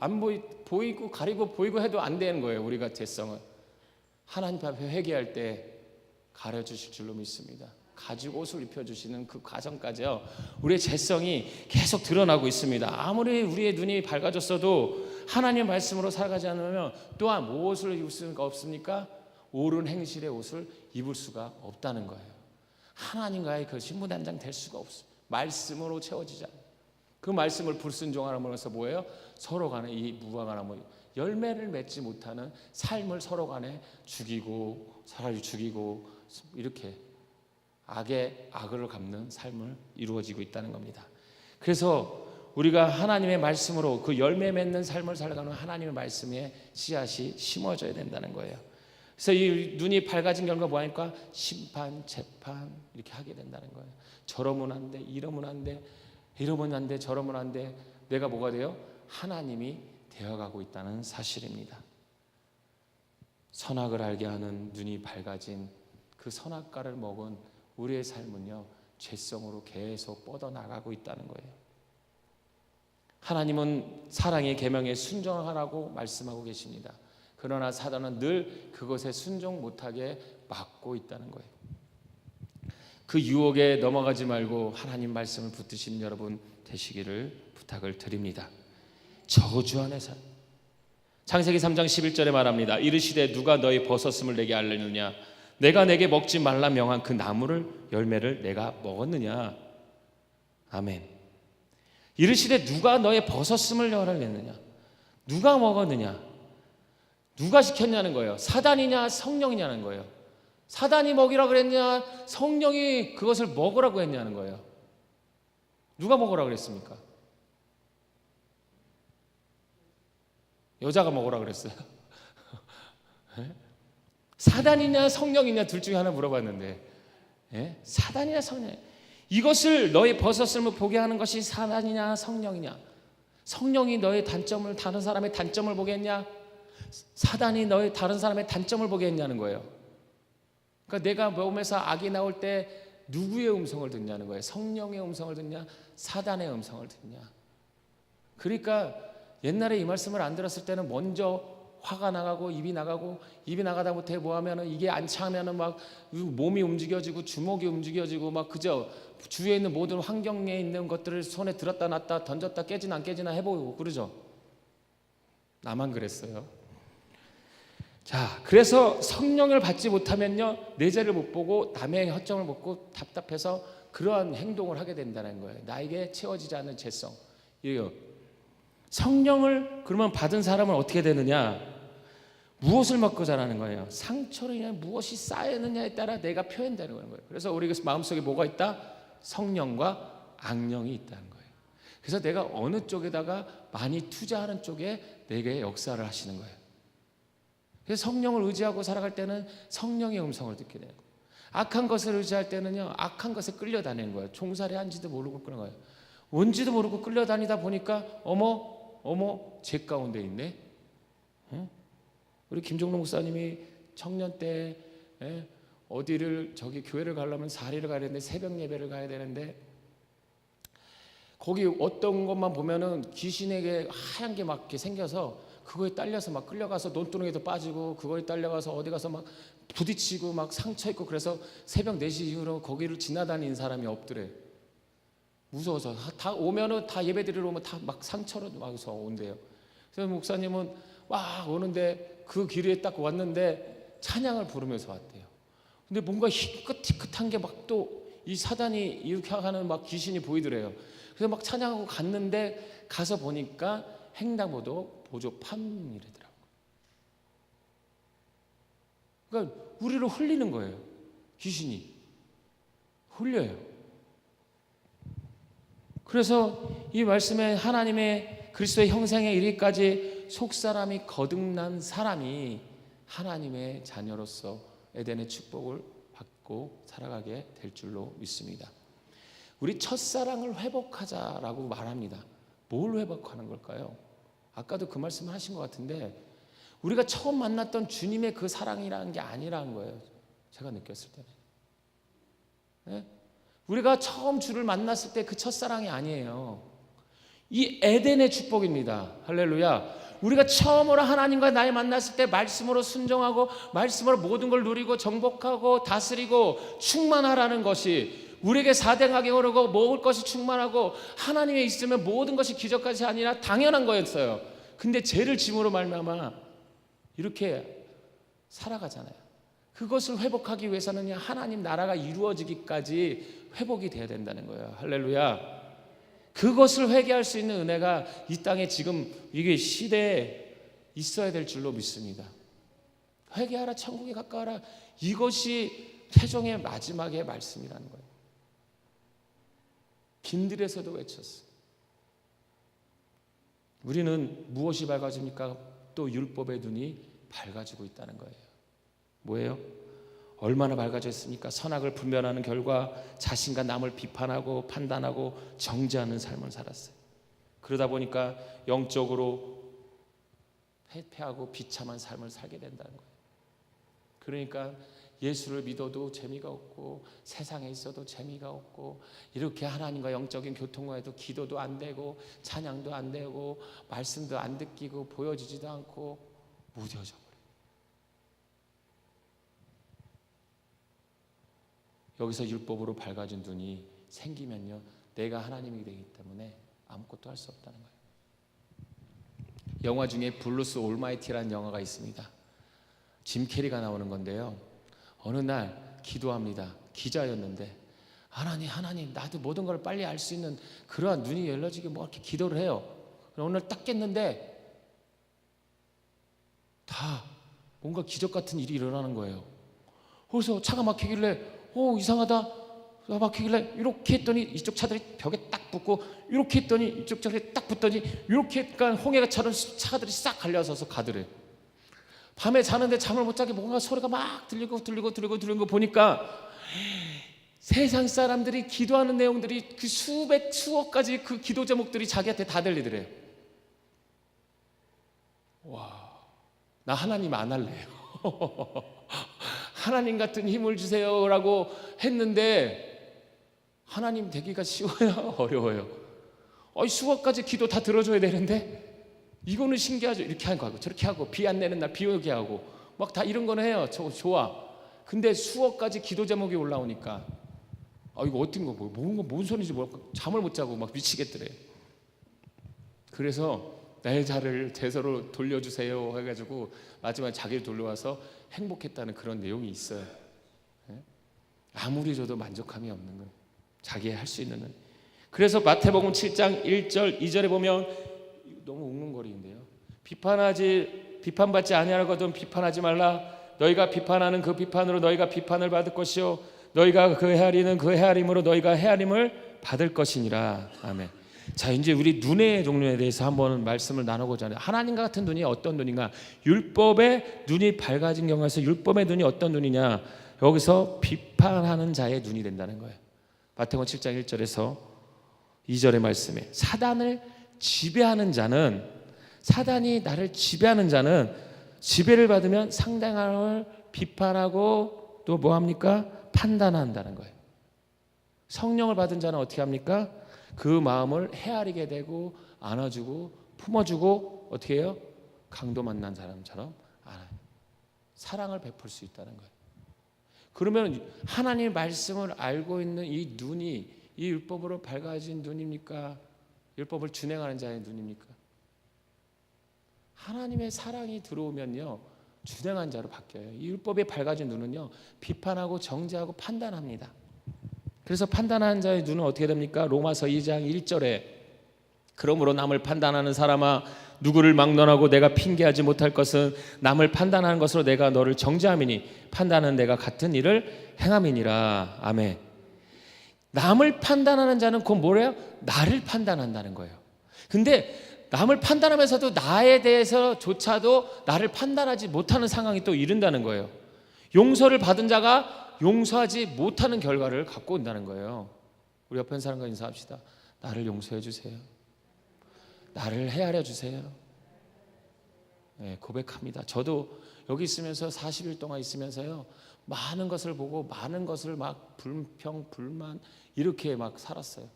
안 보이고 가리고 보이고 해도 안 되는 거예요. 우리가 죄성은 하나님 앞에 회개할 때 가려주실 줄로 믿습니다. 가죽 옷을 입혀주시는 그 과정까지요, 우리의 죄성이 계속 드러나고 있습니다. 아무리 우리의 눈이 밝아졌어도 하나님의 말씀으로 살아가지 않으면 또한 무엇을 입을 수가 없습니까? 옳은 행실의 옷을 입을 수가 없다는 거예요. 하나님과의 그 신부단장 될 수가 없어요. 말씀으로 채워지지 않아요. 그 말씀을 불순종하는 것은 뭐예요? 서로 간에 이 무화과나 열매를 맺지 못하는 삶을 서로 간에 죽이고 차라리 죽이고 이렇게 악의 악을 갚는 삶을 이루어지고 있다는 겁니다. 그래서 우리가 하나님의 말씀으로 그 열매 맺는 삶을 살아가는 하나님의 말씀에 씨앗이 심어져야 된다는 거예요. 그래서 이 눈이 밝아진 결과 뭐하니까 심판, 재판 이렇게 하게 된다는 거예요. 저러면 안 돼, 이러면 안 돼, 이러면 안 돼, 저러면 안 돼. 내가 뭐가 돼요? 하나님이 되어가고 있다는 사실입니다. 선악을 알게 하는 눈이 밝아진 그 선악과를 먹은 우리의 삶은요, 죄성으로 계속 뻗어나가고 있다는 거예요. 하나님은 사랑의 계명에 순종하라고 말씀하고 계십니다. 그러나 사단은 늘 그것에 순종 못하게 막고 있다는 거예요. 그 유혹에 넘어가지 말고 하나님 말씀을 붙드시는 여러분 되시기를 부탁을 드립니다. 저주 안에 살. 창세기 3장 11절에 말합니다. 이르시되 누가 너희 버섯음을 내게 알려느냐? 내가 내게 먹지 말라 명한 그 나무를 열매를 내가 먹었느냐? 아멘. 이르시되 누가 너의 버섯음을 알려느냐? 누가 먹었느냐? 누가 시켰냐는 거예요. 사단이냐 성령이냐는 거예요. 사단이 먹이라 그랬냐, 성령이 그것을 먹으라고 했냐는 거예요. 누가 먹으라 그랬습니까? 여자가 먹으라 그랬어요. 사단이냐 성령이냐 둘 중에 하나 물어봤는데, 사단이냐 성령, 이것을 너의 버섯을 보게 하는 것이 사단이냐 성령이냐? 성령이 너의 단점을, 다른 사람의 단점을 보게 했냐? 사단이 너의 다른 사람의 단점을 보게 했냐는 거예요. 그러니까 내가 몸에서 악이 나올 때 누구의 음성을 듣냐는 거예요. 성령의 음성을 듣냐, 사단의 음성을 듣냐. 그러니까 옛날에 이 말씀을 안 들었을 때는 먼저 화가 나가고 입이 나가다 못해 뭐 하면은 이게 안 차면은 막 몸이 움직여지고 주먹이 움직여지고 막 그저 주위에 있는 모든 환경에 있는 것들을 손에 들었다 놨다 던졌다 깨지나 안 깨지나 해보고 그러죠. 나만 그랬어요. 자, 그래서 성령을 받지 못하면요, 내 죄를 못 보고 남의 허점을 보고 답답해서 그러한 행동을 하게 된다는 거예요. 나에게 채워지지 않는 죄성. 이게요. 성령을 그러면 받은 사람은 어떻게 되느냐? 무엇을 먹고 자라는 거예요? 상처를 무엇이 쌓이느냐에 따라 내가 표현되는 거예요. 그래서 우리 마음속에 뭐가 있다? 성령과 악령이 있다는 거예요. 그래서 내가 어느 쪽에다가 많이 투자하는 쪽에 내게 역사를 하시는 거예요. 그래서 성령을 의지하고 살아갈 때는 성령의 음성을 듣게 되는 거예요. 악한 것을 의지할 때는요, 악한 것에 끌려다니는 거예요. 종살이 한지도 모르고 그런 거예요. 뭔지도 모르고 끌려다니다 보니까 어머 죄 가운데 있네. 우리 김종로 목사님이 청년 때 어디를 교회를 가려면 사리를 가야 되는데 새벽 예배를 가야 되는데 거기 어떤 것만 보면은 귀신에게 하얀 게 막 이렇게 생겨서 그거에 딸려서 막 끌려가서 논두렁에도 빠지고 그거에 딸려가서 어디 가서 막 부딪히고 막 상처 있고 그래서 새벽 4시 이후로 거기를 지나다니는 사람이 없더래. 무서워서 다 오면은 다 예배 드리러 오면 다 막 상처로 와서 온대요. 그래서 목사님은 와 오는데 그 길에 딱 왔는데 찬양을 부르면서 왔대요. 근데 뭔가 희끗희끗한 게 막 또 이 사단이 이렇게 하는 막 귀신이 보이더래요. 그래서 막 찬양하고 갔는데 가서 보니까 횡단보도 보조판이더라고요. 그러니까 우리를 흘리는 거예요. 귀신이 흘려요. 그래서 이 말씀에 하나님의 그리스도의 형상에 이르기까지 속사람이 거듭난 사람이 하나님의 자녀로서 에덴의 축복을 받고 살아가게 될 줄로 믿습니다. 우리 첫사랑을 회복하자라고 말합니다. 뭘 회복하는 걸까요? 아까도 그 말씀을 하신 것 같은데 우리가 처음 만났던 주님의 그 사랑이라는 게 아니라는 거예요. 제가 느꼈을 때는 예? 우리가 처음 주를 만났을 때 그 첫사랑이 아니에요. 이 에덴의 축복입니다. 할렐루야. 우리가 처음으로 하나님과 나를 만났을 때 말씀으로 순종하고 말씀으로 모든 걸 누리고 정복하고 다스리고 충만하라는 것이 우리에게 사대하게 오르고 먹을 것이 충만하고 하나님에 있으면 모든 것이 기적까지 아니라 당연한 거였어요. 근데 죄를 짐으로 말미암아 이렇게 살아가잖아요. 그것을 회복하기 위해서는 하나님 나라가 이루어지기까지 회복이 돼야 된다는 거예요. 할렐루야. 그것을 회개할 수 있는 은혜가 이 땅에 지금 이게 시대에 있어야 될 줄로 믿습니다. 회개하라, 천국에 가까워라. 이것이 최종의 마지막의 말씀이라는 거예요. 빈들에서도 외쳤어요. 우리는 무엇이 밝아집니까? 또 율법의 눈이 밝아지고 있다는 거예요. 뭐예요? 얼마나 밝아져 있습니까? 선악을 분별하는 결과 자신과 남을 비판하고 판단하고 정죄하는 삶을 살았어요. 그러다 보니까 영적으로 패폐하고 비참한 삶을 살게 된다는 거예요. 그러니까 예수를 믿어도 재미가 없고 세상에 있어도 재미가 없고 이렇게 하나님과 영적인 교통과에도 기도도 안 되고 찬양도 안 되고 말씀도 안 듣기고 보여지지도 않고 무뎌져 버려요. 여기서 율법으로 밝아진 눈이 생기면요, 내가 하나님이 되기 때문에 아무것도 할 수 없다는 거예요. 영화 중에 블루스 올마이티라는 영화가 있습니다. 짐 캐리가 나오는 건데요, 어느 날 기도합니다. 기자였는데 하나님 나도 모든 걸 빨리 알 수 있는 그러한 눈이 열려지게 뭐 이렇게 기도를 해요. 오늘 딱 깼는데 다 뭔가 기적 같은 일이 일어나는 거예요. 그래서 차가 막히길래 이상하다 막히길래 이렇게 했더니 이쪽 차들이 벽에 딱 붙고 이렇게 했더니 이쪽 차들이 딱 붙더니 이렇게 했니까 홍해가처럼 차들이 싹 갈려서서 가더래. 밤에 자는데 잠을 못 자게 뭔가 소리가 막 들리고 거 보니까 세상 사람들이 기도하는 내용들이 그 수억 가지 그 기도 제목들이 자기한테 다 들리더래요. 와, 나 하나님 안 할래요. 하나님 같은 힘을 주세요라고 했는데 하나님 되기가 쉬워요, 어려워요? 수억 가지 기도 다 들어줘야 되는데 이거는 신기하죠. 이렇게 하고 저렇게 하고 비 안 내는 날 비 오게 하고 막 다 이런 거는 해요. 저거 좋아. 근데 수억 가지 기도 제목이 올라오니까 이거 어떤 거 뭔 소리인지 잠을 못 자고 막 미치겠더래. 그래서 내 자를 제서로 돌려주세요 해가지고 마지막에 자기를 돌려와서 행복했다는 그런 내용이 있어요. 아무리 줘도 만족함이 없는 거예요. 자기 할 수 있는. 그래서 마태복음 7장 1절 2절에 보면 너무 웅웅거리는데요. 비판받지 아니하거든 비판하지 말라. 너희가 비판하는 그 비판으로 너희가 비판을 받을 것이요 너희가 그 헤아리는 그 헤아림으로 너희가 헤아림을 받을 것이니라. 아멘. 자, 이제 우리 눈의 종류에 대해서 한번 말씀을 나누고자 하는데, 하나님과 같은 눈이 어떤 눈인가? 율법의 눈이 밝아진 경우에서 율법의 눈이 어떤 눈이냐? 여기서 비판하는 자의 눈이 된다는 거예요. 마태복음 7장 1절에서 2절의 말씀에 사단을 지배하는 자는, 사단이 나를 지배하는 자는 지배를 받으면 상대방을 비판하고 또 뭐합니까? 판단한다는 거예요. 성령을 받은 자는 어떻게 합니까? 그 마음을 헤아리게 되고 안아주고 품어주고 어떻게 해요? 강도 만난 사람처럼 사랑을 베풀 수 있다는 거예요. 그러면 하나님의 말씀을 알고 있는 이 눈이 이 율법으로 밝아진 눈입니까? 율법을 준행하는 자의 눈입니까? 하나님의 사랑이 들어오면요 준행한 자로 바뀌어요. 이 율법에 밝아진 눈은요 비판하고 정죄하고 판단합니다. 그래서 판단하는 자의 눈은 어떻게 됩니까? 로마서 2장 1절에 그러므로 남을 판단하는 사람아 누구를 막론하고 내가 핑계하지 못할 것은 남을 판단하는 것으로 내가 너를 정죄함이니 판단은 내가 같은 일을 행함이니라. 아멘. 남을 판단하는 자는 곧 뭐래요? 나를 판단한다는 거예요. 근데 남을 판단하면서도 나에 대해서조차도 나를 판단하지 못하는 상황이 또 이른다는 거예요. 용서를 받은 자가 용서하지 못하는 결과를 갖고 온다는 거예요. 우리 옆에 있는 사람과 인사합시다. 나를 용서해 주세요. 나를 헤아려 주세요. 고백합니다. 저도 여기 있으면서 40일 동안 있으면서요, 많은 것을 보고 많은 것을 막 불평, 불만 이렇게 막 살았어요.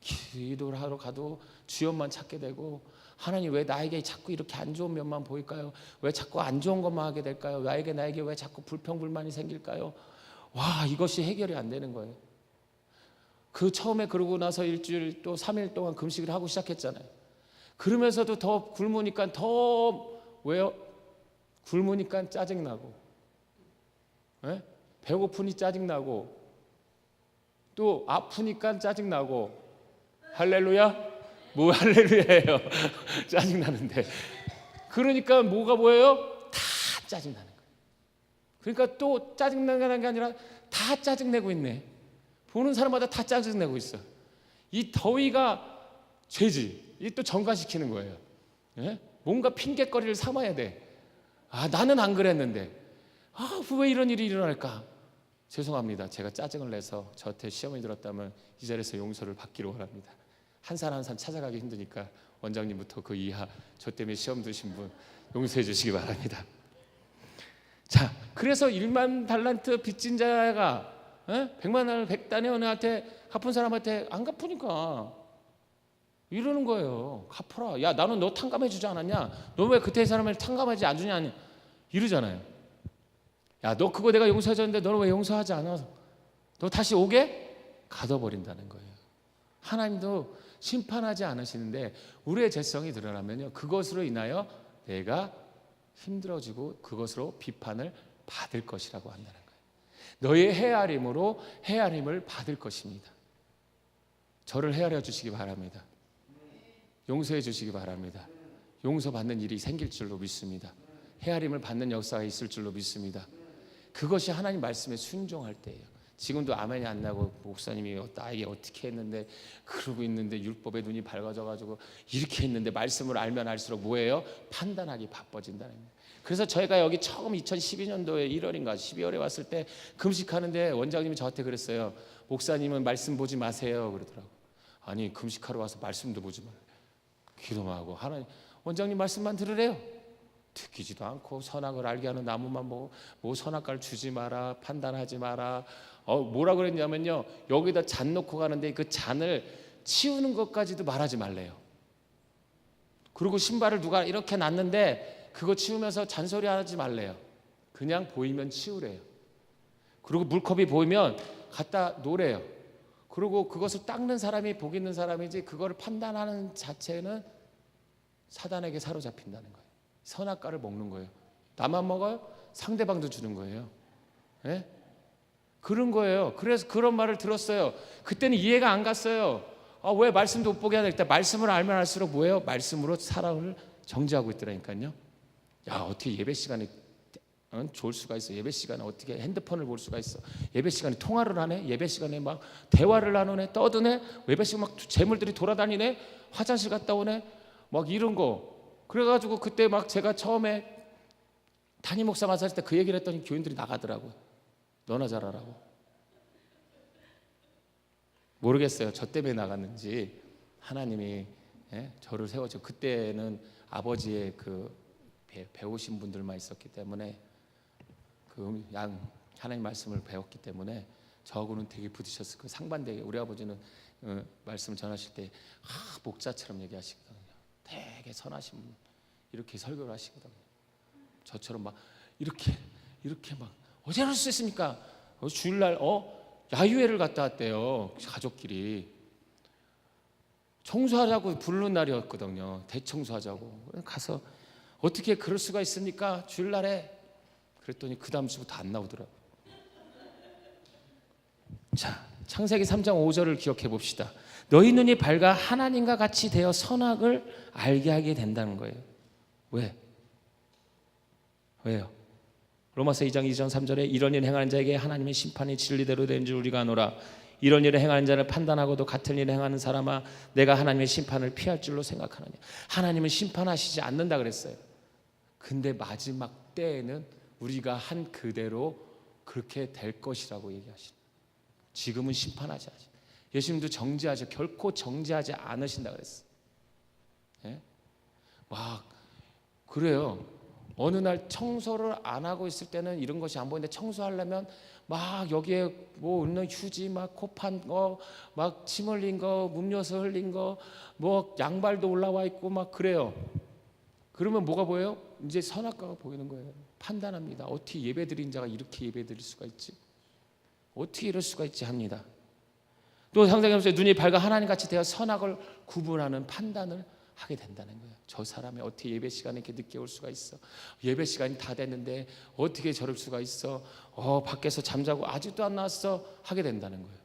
기도를 하러 가도 주연만 찾게 되고, 하나님 왜 나에게 자꾸 이렇게 안 좋은 면만 보일까요? 왜 자꾸 안 좋은 것만 하게 될까요? 나에게 왜 자꾸 불평, 불만이 생길까요? 와, 이것이 해결이 안 되는 거예요. 그 처음에 그러고 나서 일주일 또 3일 동안 금식을 하고 시작했잖아요. 그러면서도 더 굶으니까 더 왜요? 굶으니까 짜증나고, 배고프니 짜증나고, 또 아프니까 짜증나고. 할렐루야? 뭐 할렐루야예요. 짜증나는데. 그러니까 뭐가 뭐예요? 다 짜증나는 거예요. 그러니까 또 짜증나는 게 아니라 다 짜증내고 있네. 보는 사람마다 다 짜증내고 있어. 이 더위가 죄지. 이 또 정관시키는 거예요. 뭔가 핑계거리를 삼아야 돼. 나는 안 그랬는데. 왜 이런 일이 일어날까? 죄송합니다. 제가 짜증을 내서 저한테 시험이 들었다면 이 자리에서 용서를 받기를 원합니다. 한 산 한 산 찾아가기 힘드니까 원장님부터 그 이하 저 때문에 시험 드신 분 용서해 주시기 바랍니다. 자, 그래서 1만 달란트 빚진 자가 100만 원을 100단의 은혜한테 갚은 사람한테 안 갚으니까 이러는 거예요. 갚아라. 야, 나는 너 탕감해 주지 않았냐? 너 왜 그때 사람을 탕감하지 안 주냐? 이러잖아요. 야, 너 그거 내가 용서해 줬는데 너는 왜 용서하지 않아? 너 다시 오게? 가둬버린다는 거예요. 하나님도 심판하지 않으시는데 우리의 죄성이 드러나면요, 그것으로 인하여 내가 힘들어지고 그것으로 비판을 받을 것이라고 한다는 거예요. 너의 헤아림으로 헤아림을 받을 것입니다. 저를 헤아려 주시기 바랍니다. 용서해 주시기 바랍니다. 용서받는 일이 생길 줄로 믿습니다. 헤아림을 받는 역사가 있을 줄로 믿습니다. 그것이 하나님 말씀에 순종할 때예요. 지금도 아멘이 안 나고 목사님이 나에게 어떻게 했는데 그러고 있는데 율법에 눈이 밝아져가지고 이렇게 했는데 말씀을 알면 알수록 뭐예요? 판단하기 바빠진다는 거예요. 그래서 저희가 여기 처음 2012년도에 1월인가 12월에 왔을 때 금식하는데 원장님이 저한테 그랬어요. 목사님은 말씀 보지 마세요 그러더라고. 아니, 금식하러 와서 말씀도 보지 말아요. 기도만 하고. 하나님, 원장님 말씀만 들으래요. 듣기지도 않고 선악을 알게 하는 나무만 보고 뭐 선악과를 주지 마라, 판단하지 마라. 뭐라 그랬냐면요, 여기다 잔 놓고 가는데 그 잔을 치우는 것까지도 말하지 말래요. 그리고 신발을 누가 이렇게 놨는데 그거 치우면서 잔소리 하지 말래요. 그냥 보이면 치우래요. 그리고 물컵이 보이면 갖다 놓으래요. 그리고 그것을 닦는 사람이 복 있는 사람이지, 그거를 판단하는 자체는 사단에게 사로잡힌다는 거예요. 선악과를 먹는 거예요. 나만 먹어요? 상대방도 주는 거예요. 네? 그런 거예요. 그래서 그런 말을 들었어요. 그때는 이해가 안 갔어요. 왜 말씀도 못 보게 해야 되겠다. 말씀을 알면 알수록 뭐예요? 말씀으로 사랑을 정지하고 있더라니까요. 야, 어떻게 예배 시간에 좋을 수가 있어? 예배 시간에 어떻게 핸드폰을 볼 수가 있어? 예배 시간에 통화를 하네? 예배 시간에 막 대화를 나누네? 떠드네? 예배 시간 막 재물들이 돌아다니네? 화장실 갔다 오네? 막 이런 거. 그래가지고 그때 막 제가 처음에 담임 목사 만났을 때 그 얘기를 했더니 교인들이 나가더라고요. 너나 잘하라고. 모르겠어요. 저 때문에 나갔는지 하나님이 저를 세워줘. 그때는 아버지의 그 배우신 분들만 있었기 때문에 그 하나님 말씀을 배웠기 때문에 저하고는 되게 부딪혔을 거예요. 상반되게. 우리 아버지는 말씀을 전하실 때 목자처럼 얘기하시거든요. 되게 선하신 분, 이렇게 설교를 하시거든요. 저처럼 막 이렇게 막 어제 할 수 있습니까? 주일날 야유회를 갔다 왔대요. 가족끼리 청소하자고 부르는 날이었거든요. 대청소하자고. 가서 어떻게 그럴 수가 있습니까? 주일날에. 그랬더니 그 다음 주부터 안 나오더라고요. 자, 창세기 3장 5절을 기억해 봅시다. 너희 눈이 밝아 하나님과 같이 되어 선악을 알게 하게 된다는 거예요. 왜요? 로마서 2장 2절 3절에 이런 일 행하는 자에게 하나님의 심판이 진리대로 된 줄 우리가 아노라. 이런 일을 행하는 자를 판단하고도 같은 일을 행하는 사람아, 내가 하나님의 심판을 피할 줄로 생각하느냐. 하나님은 심판하시지 않는다 그랬어요. 근데 마지막 때에는 우리가 한 그대로 그렇게 될 것이라고 얘기하시는. 지금은 심판하지 않으시. 예수님도 정죄하지, 결코 정죄하지 않으신다 그랬어요. 막 그래요. 어느 날 청소를 안 하고 있을 때는 이런 것이 안 보이는데 청소하려면 막 여기에 뭐 있는 휴지 막 코판 거 막 침 흘린 거 음료수 흘린 거 뭐 양발도 올라와 있고 막 그래요. 그러면 뭐가 보여요? 이제 선악과가 보이는 거예요. 판단합니다. 어떻게 예배드린 자가 이렇게 예배드릴 수가 있지? 어떻게 이럴 수가 있지 합니다. 또 상상해보세요. 눈이 밝아 하나님같이 되어 선악을 구분하는 판단을 하게 된다는 거예요. 저 사람이 어떻게 예배 시간에 이렇게 늦게 올 수가 있어? 예배 시간이 다 됐는데 어떻게 저럴 수가 있어? 밖에서 잠자고 아직도 안 나왔어? 하게 된다는 거예요.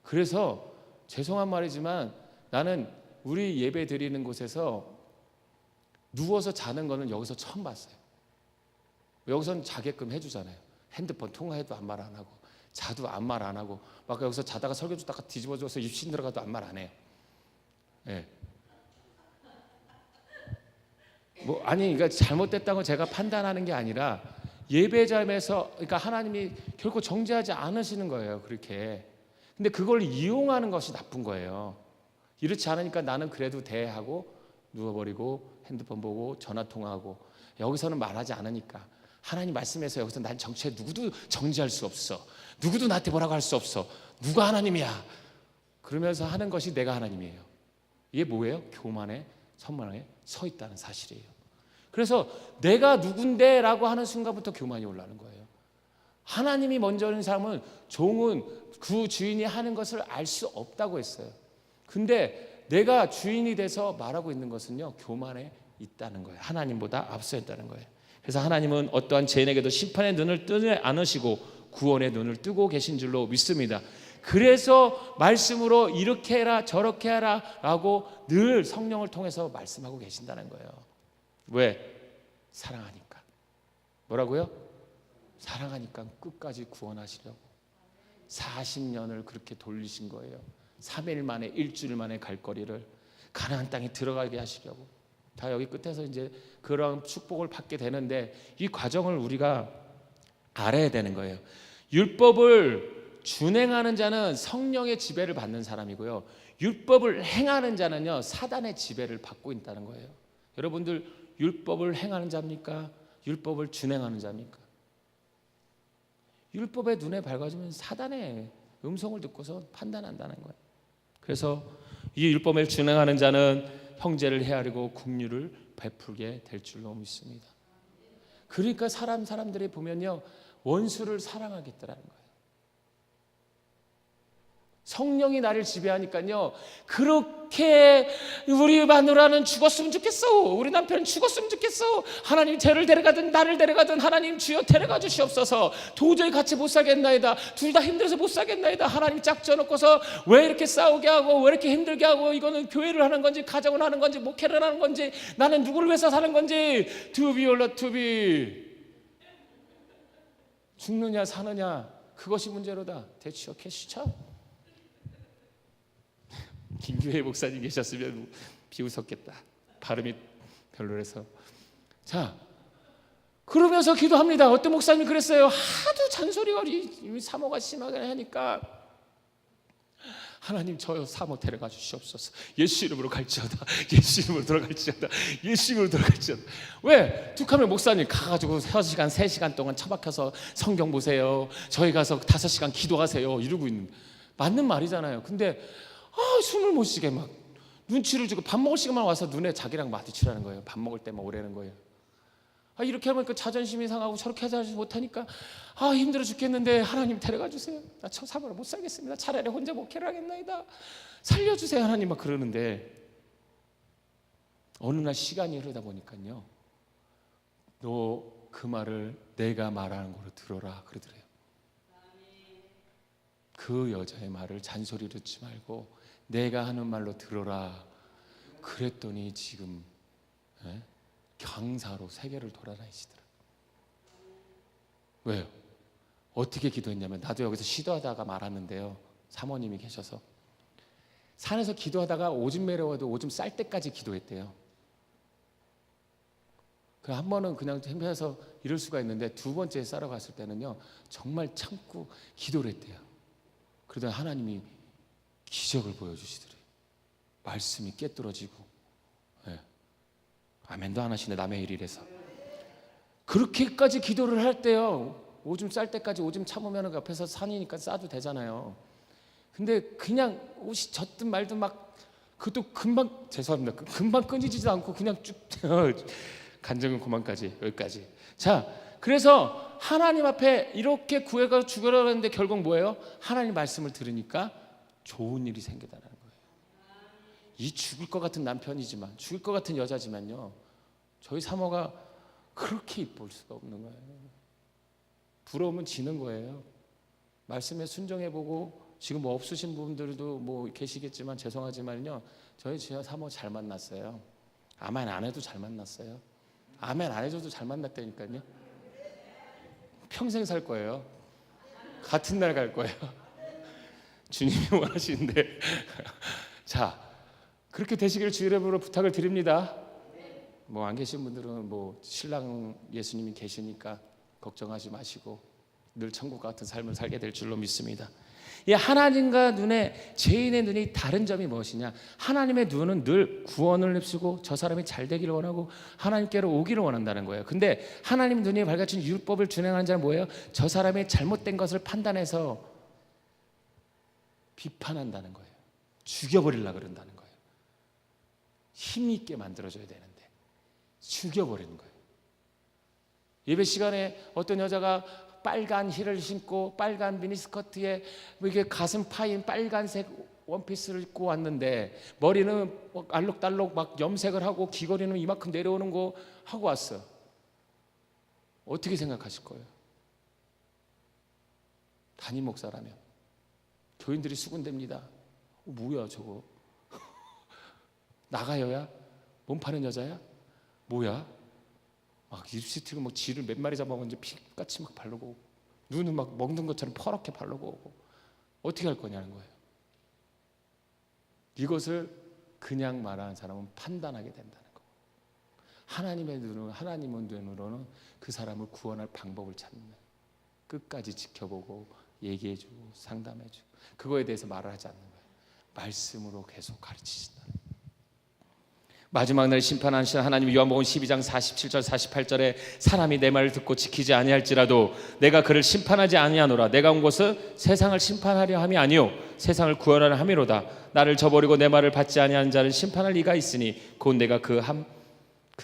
그래서 죄송한 말이지만 나는 우리 예배 드리는 곳에서 누워서 자는 거는 여기서 처음 봤어요. 여기서는 자게끔 해주잖아요. 핸드폰 통화해도 아무 말 안 하고 자도 아무 말 안 하고 막 여기서 자다가 설교 듣다가 뒤집어져서 입신 들어가도 아무 말 안 해요. 예. 뭐 아니 그러니까 잘못됐다는 걸 제가 판단하는 게 아니라 예배자에서 그러니까 하나님이 결코 정죄하지 않으시는 거예요. 그렇게. 근데 그걸 이용하는 것이 나쁜 거예요. 이렇지 않으니까 나는 그래도 돼 하고 누워버리고 핸드폰 보고 전화 통화하고 여기서는 말하지 않으니까 하나님 말씀에서 여기서 난 정체 누구도 정죄할 수 없어. 누구도 나한테 뭐라고 할 수 없어. 누가 하나님이야. 그러면서 하는 것이 내가 하나님이에요. 이게 뭐예요? 교만의 선만에 서 있다는 사실이에요. 그래서 내가 누군데 라고 하는 순간부터 교만이 올라오는 거예요. 하나님이 먼저인 사람은 종은 그 주인이 하는 것을 알 수 없다고 했어요. 근데 내가 주인이 돼서 말하고 있는 것은요 교만에 있다는 거예요. 하나님보다 앞서 있다는 거예요. 그래서 하나님은 어떠한 죄인에게도 심판의 눈을 뜨지 않으시고 구원의 눈을 뜨고 계신 줄로 믿습니다. 그래서 말씀으로 이렇게 해라 저렇게 해라 라고 늘 성령을 통해서 말씀하고 계신다는 거예요. 왜? 사랑하니까. 뭐라고요? 사랑하니까 끝까지 구원하시려고 40년을 그렇게 돌리신 거예요. 3일 만에 일주일 만에 갈 거리를 가나안 땅에 들어가게 하시려고. 다 여기 끝에서 이제 그런 축복을 받게 되는데 이 과정을 우리가 알아야 되는 거예요. 율법을 준행하는 자는 성령의 지배를 받는 사람이고요. 율법을 행하는 자는요 사단의 지배를 받고 있다는 거예요. 여러분들 율법을 행하는 자입니까? 율법을 준행하는 자입니까? 율법의 눈에 밝아지면 사단의 음성을 듣고서 판단한다는 거예요. 그래서 이 율법을 준행하는 자는 형제를 헤아리고 긍휼을 베풀게 될 줄로 믿습니다. 그러니까 사람들이 보면요 원수를 사랑하겠다라는 거예요. 성령이 나를 지배하니까요 그렇게 우리 마누라는 죽었으면 좋겠어, 우리 남편은 죽었으면 좋겠어, 하나님 쟤를 데려가든 나를 데려가든 하나님 주여 데려가 주시옵소서, 도저히 같이 못 살겠나이다, 둘 다 힘들어서 못 살겠나이다, 하나님 짝져놓고서 왜 이렇게 싸우게 하고 왜 이렇게 힘들게 하고, 이거는 교회를 하는 건지 가정을 하는 건지 목회를 하는 건지 나는 누구를 위해서 사는 건지, to be or not to be, 죽느냐 사느냐 그것이 문제로다. 대치어 캐시쳐. 김규혜 목사님 계셨으면 비웃었겠다. 발음이 별로라서. 자, 그러면서 기도합니다. 어떤 목사님이 그랬어요. 하도 잔소리가 사모가 심하게 하니까 하나님 저 사모 데려가 주시옵소서. 예수 이름으로 갈지어다. 예수 이름으로 들어갈지어다. 예수 이름으로 들어갈지어다. 왜? 툭하면 목사님 가가지고 6시간 3시간 동안 처박혀서 성경 보세요, 저희 가서 5시간 기도하세요 이러고 있는, 맞는 말이잖아요. 근데 숨을 못 쉬게 막 눈치를 주고 밥 먹을 시간만 와서 눈에 자기랑 마주치라는 거예요. 밥 먹을 때만 오라는 거예요. 이렇게 하면 그 자존심이 상하고 저렇게 하지 못하니까 힘들어 죽겠는데 하나님 데려가 주세요. 나 저 사모로 못 살겠습니다. 차라리 혼자 목회를 하겠나이다. 살려주세요 하나님 막 그러는데 어느 날 시간이 흐르다 보니까요 너 그 말을 내가 말하는 거로 들어라 그러더래요. 그 여자의 말을 잔소리로 듣지 말고 내가 하는 말로 들어라 그랬더니 지금 강사로 세계를 돌아다니시더라. 왜요? 어떻게 기도했냐면, 나도 여기서 시도하다가 말았는데요, 사모님이 계셔서 산에서 기도하다가 오줌 매려워도 오줌 쌀 때까지 기도했대요. 그 한 번은 그냥 행패해서 이럴 수가 있는데 두 번째 싸러 갔을 때는요 정말 참고 기도를 했대요. 그러더니 하나님이 기적을 보여주시더래요. 말씀이 깨뚫어지고, 아멘도 안 하시네 남의 일이라서. 그렇게까지 기도를 할 때요, 오줌 쌀 때까지 오줌 참으면 옆에서 산이니까 싸도 되잖아요. 근데 그냥 옷이 젖든 말든 막 그것도 금방, 죄송합니다, 금방 끊이지도 않고 그냥 쭉 간증은 그만까지, 여기까지. 자, 그래서 하나님 앞에 이렇게 구해가 죽으려고 했는데 결국 뭐예요? 하나님 말씀을 들으니까 좋은 일이 생기다는 거예요. 이 죽을 것 같은 남편이지만, 죽을 것 같은 여자지만요, 저희 사모가 그렇게 이쁠 수가 없는 거예요. 부러우면 지는 거예요. 말씀에 순종해보고, 지금 뭐 없으신 분들도 뭐 계시겠지만 죄송하지만요, 저희 사모 잘 만났어요. 아멘 안 해도 잘 만났어요. 아멘 안 해줘도 잘 만났다니까요. 평생 살 거예요. 같은 날 갈 거예요. 주님이 원하시는데. 자, 그렇게 되시기를 주 이름으로 부탁을 드립니다. 뭐 안 계신 분들은 뭐 신랑 예수님이 계시니까 걱정하지 마시고 늘 천국 같은 삶을 살게 될 줄로 믿습니다. 이 하나님과 죄인의 눈이 다른 점이 무엇이냐? 하나님의 눈은 늘 구원을 입수고 저 사람이 잘 되기를 원하고 하나님께로 오기를 원한다는 거예요. 근데 하나님 눈이 밝아진 율법을 준행하는 자는 뭐예요? 저 사람의 잘못된 것을 판단해서 비판한다는 거예요. 죽여버리려고 그런다는 거예요. 힘있게 만들어줘야 되는데 죽여버리는 거예요. 예배 시간에 어떤 여자가 빨간 힐을 신고 빨간 미니스커트에 이게 가슴 파인 빨간색 원피스를 입고 왔는데 머리는 알록달록 막 염색을 하고 귀걸이는 이만큼 내려오는 거 하고 왔어요. 어떻게 생각하실 거예요? 담임 목사라면 교인들이 수군댑니다. 뭐야 저거? 나가여야? 몸 파는 여자야? 뭐야? 막 립스틱을 뭐 쥐를 몇 마리 잡아먹는지 피같이 막 바르고 눈은 막 먹는 것처럼 퍼렇게 바르고 오고 어떻게 할 거냐는 거예요. 이것을 그냥 말하는 사람은 판단하게 된다는 거. 하나님의 눈으로는 그 사람을 구원할 방법을 찾는, 끝까지 지켜보고 얘기해주고 상담해주고 그거에 대해서 말을 하지 않는 거예요. 말씀으로 계속 가르치신다는 거예요. 마지막 날 심판하시는 하나님, 요한복음 12장 47절 48절에 사람이 내 말을 듣고 지키지 아니할지라도 내가 그를 심판하지 아니하노라. 내가 온 것은 세상을 심판하려 함이 아니요 세상을 구원하려 함이로다. 나를 저버리고 내 말을 받지 아니하는 자를 심판할 이가 있으니 곧 내가 그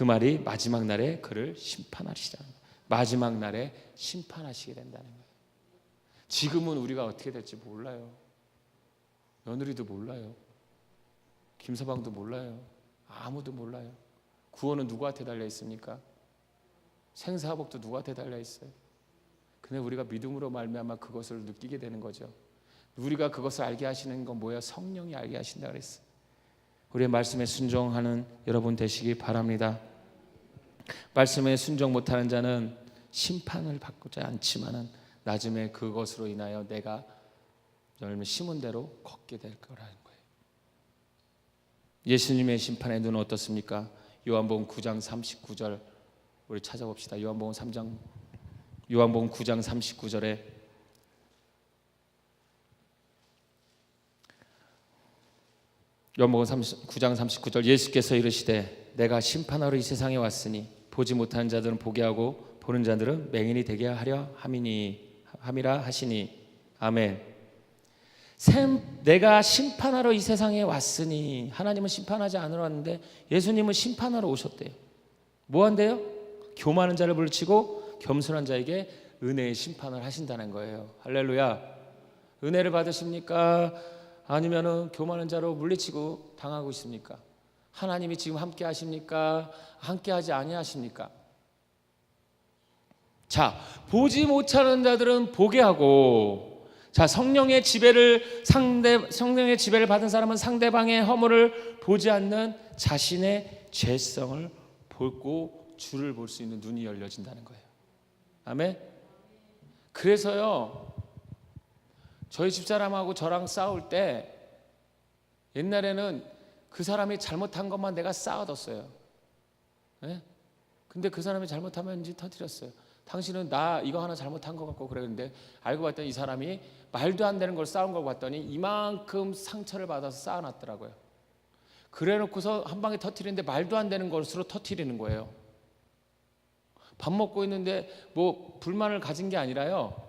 말이 마지막 날에 그를 심판하시라. 마지막 날에 심판하시게 된다는 거예요. 지금은 우리가 어떻게 될지 몰라요. 며느리도 몰라요. 김서방도 몰라요. 아무도 몰라요. 구원은 누구한테 달려 있습니까? 생사복도 누구한테 달려 있어요? 근데 우리가 믿음으로 말미암아 그것을 느끼게 되는 거죠. 우리가 그것을 알게 하시는 건 뭐야? 성령이 알게 하신다 그랬어요. 우리의 말씀에 순종하는 여러분 되시기 바랍니다. 말씀에 순종 못하는 자는 심판을 받고자 않지만은 나중에 그것으로 인하여 내가 열매 심은 대로 걷게 될 거라는 거예요. 예수님의 심판의 눈은 어떻습니까? 요한복음 9장 39절 우리 찾아봅시다. 요한복음 9장 39절에 요한복음 9장 39절 예수께서 이르시되 내가 심판하러 이 세상에 왔으니 보지 못하는 자들은 보게 하고 보는 자들은 맹인이 되게 하려 함이라 하시니 아멘. 내가 심판하러 이 세상에 왔으니, 하나님은 심판하지 않으러 왔는데 예수님은 심판하러 오셨대요. 뭐 한대요? 교만한 자를 물리치고 겸손한 자에게 은혜의 심판을 하신다는 거예요. 할렐루야. 은혜를 받으십니까? 아니면은 교만한 자로 물리치고 당하고 있습니까? 하나님이 지금 함께 하십니까? 함께 하지 아니하십니까? 자, 보지 못하는 자들은 보게 하고, 자, 성령의 지배를 받은 사람은 상대방의 허물을 보지 않는 자신의 죄성을 보고 주를 볼 수 있는 눈이 열려진다는 거예요. 아멘. 그래서요, 저희 집사람하고 저랑 싸울 때 옛날에는 그 사람이 잘못한 것만 내가 쌓아뒀어요. 네? 근데 그 사람이 잘못하면 터뜨렸어요. 당신은 나 이거 하나 잘못한 것 같고 그랬는데 알고 봤더니 이 사람이 말도 안 되는 걸 쌓은 걸 봤더니 이만큼 상처를 받아서 쌓아놨더라고요. 그래놓고서 한 방에 터뜨리는데 말도 안 되는 것으로 터뜨리는 거예요. 밥 먹고 있는데 뭐 불만을 가진 게 아니라요.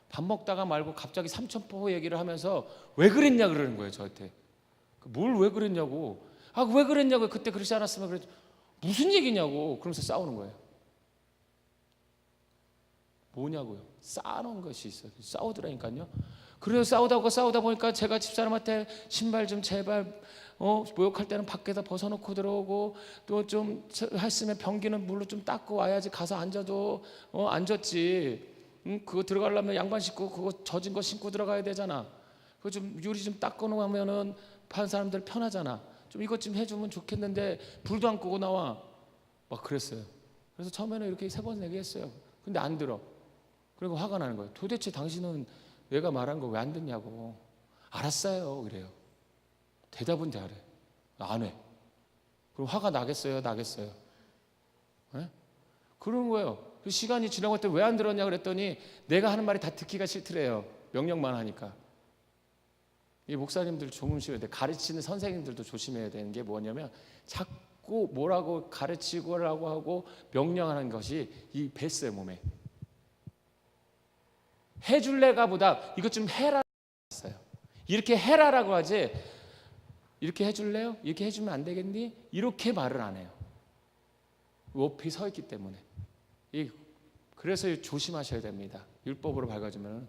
밥 먹다가 말고 갑자기 삼천포 얘기를 하면서 왜 그랬냐 그러는 거예요, 저한테. 뭘 왜 그랬냐고. 아, 왜 그랬냐고. 그때 그러지 않았으면 그랬. 무슨 얘기냐고. 그러면서 싸우는 거예요. 뭐냐고요. 쌓아놓은 것이 있어요. 싸우더라니까요. 그래서 싸우다 보니까 제가 집사람한테 신발 좀 제발 목욕할 때는 밖에다 벗어놓고 들어오고, 또 좀 했으면 변기는 물로 좀 닦고 와야지. 가서 앉아도 앉았지. 그거 들어가려면 양반 신고 그거 젖은 거 신고 들어가야 되잖아. 그거 좀 유리 좀 닦아 놓으면은 반 사람들 편하잖아. 좀 이것 좀 해주면 좋겠는데 불도 안 끄고 나와. 막 그랬어요. 그래서 처음에는 이렇게 3번 얘기했어요. 근데 안 들어. 그리고 화가 나는 거예요. 도대체 당신은 내가 말한 거 왜 안 듣냐고. 알았어요. 그래요. 대답은 잘해. 안 해. 그럼 화가 나겠어요? 나겠어요? 네? 그런 거예요. 그 시간이 지나고 때 왜 안 들었냐 그랬더니 내가 하는 말이 다 듣기가 싫더래요. 명령만 하니까. 이 목사님들 조심해야 돼. 가르치는 선생님들도 조심해야 되는 게 뭐냐면 자꾸 뭐라고 가르치고라고 하고 명령하는 것이 이 뱄어요, 몸에. 해줄래가 보다 이것 좀 해라 했어요. 이렇게 해라라고 하지 이렇게 해줄래요? 이렇게 해주면 안 되겠니? 이렇게 말을 안 해요. 높이 서 있기 때문에. 그래서 조심하셔야 됩니다. 율법으로 밝아지면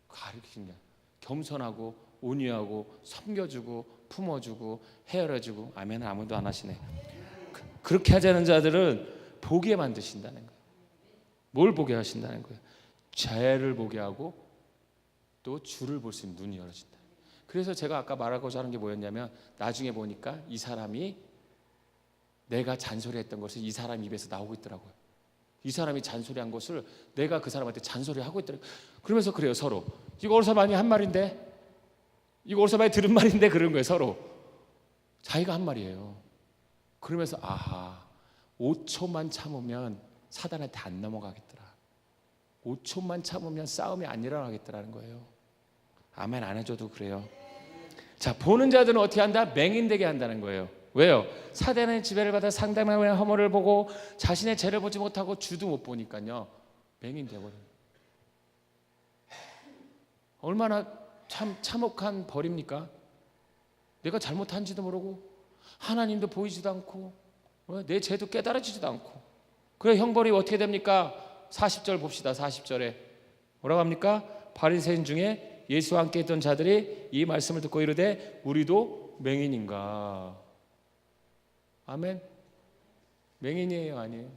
가르치는 게 겸손하고 온유하고 섬겨주고 품어주고 헤아려주고. 아멘. 아무도 안 하시네. 그렇게 하자는 자들은 보게 만드신다는 거예요. 뭘 보게 하신다는 거예요? 죄를 보게 하고 또 주를 볼 수 있는 눈이 열어진다. 그래서 제가 아까 말하고자 하는 게 뭐였냐면, 나중에 보니까 이 사람이 내가 잔소리했던 것을 이 사람 입에서 나오고 있더라고요. 이 사람이 잔소리한 것을 내가 그 사람한테 잔소리하고 있더라고요. 그러면서 그래요, 서로. 이거 어디서 많이 한 말인데, 이거 어디서 많이 들은 말인데, 그런 거예요, 서로. 자기가 한 말이에요. 그러면서 아하, 5초만 참으면 사단한테 안 넘어가겠더라. 5초만 참으면 싸움이 안 일어나겠더라는 거예요. 아멘. 안 해줘도 그래요. 자, 보는 자들은 어떻게 한다? 맹인되게 한다는 거예요. 왜요? 사단의 지배를 받아 상대방의 허물을 보고 자신의 죄를 보지 못하고 주도 못 보니까요, 맹인되어버려요. 얼마나 참혹한 벌입니까? 내가 잘못한지도 모르고 하나님도 보이지도 않고 내 죄도 깨달아지지도 않고. 그래, 형벌이 어떻게 됩니까? 40절 봅시다. 40절에 뭐라고 합니까? 바리새인 중에 예수와 함께 있던 자들이 이 말씀을 듣고 이르되 우리도 맹인인가. 아멘. 맹인이에요, 아니에요?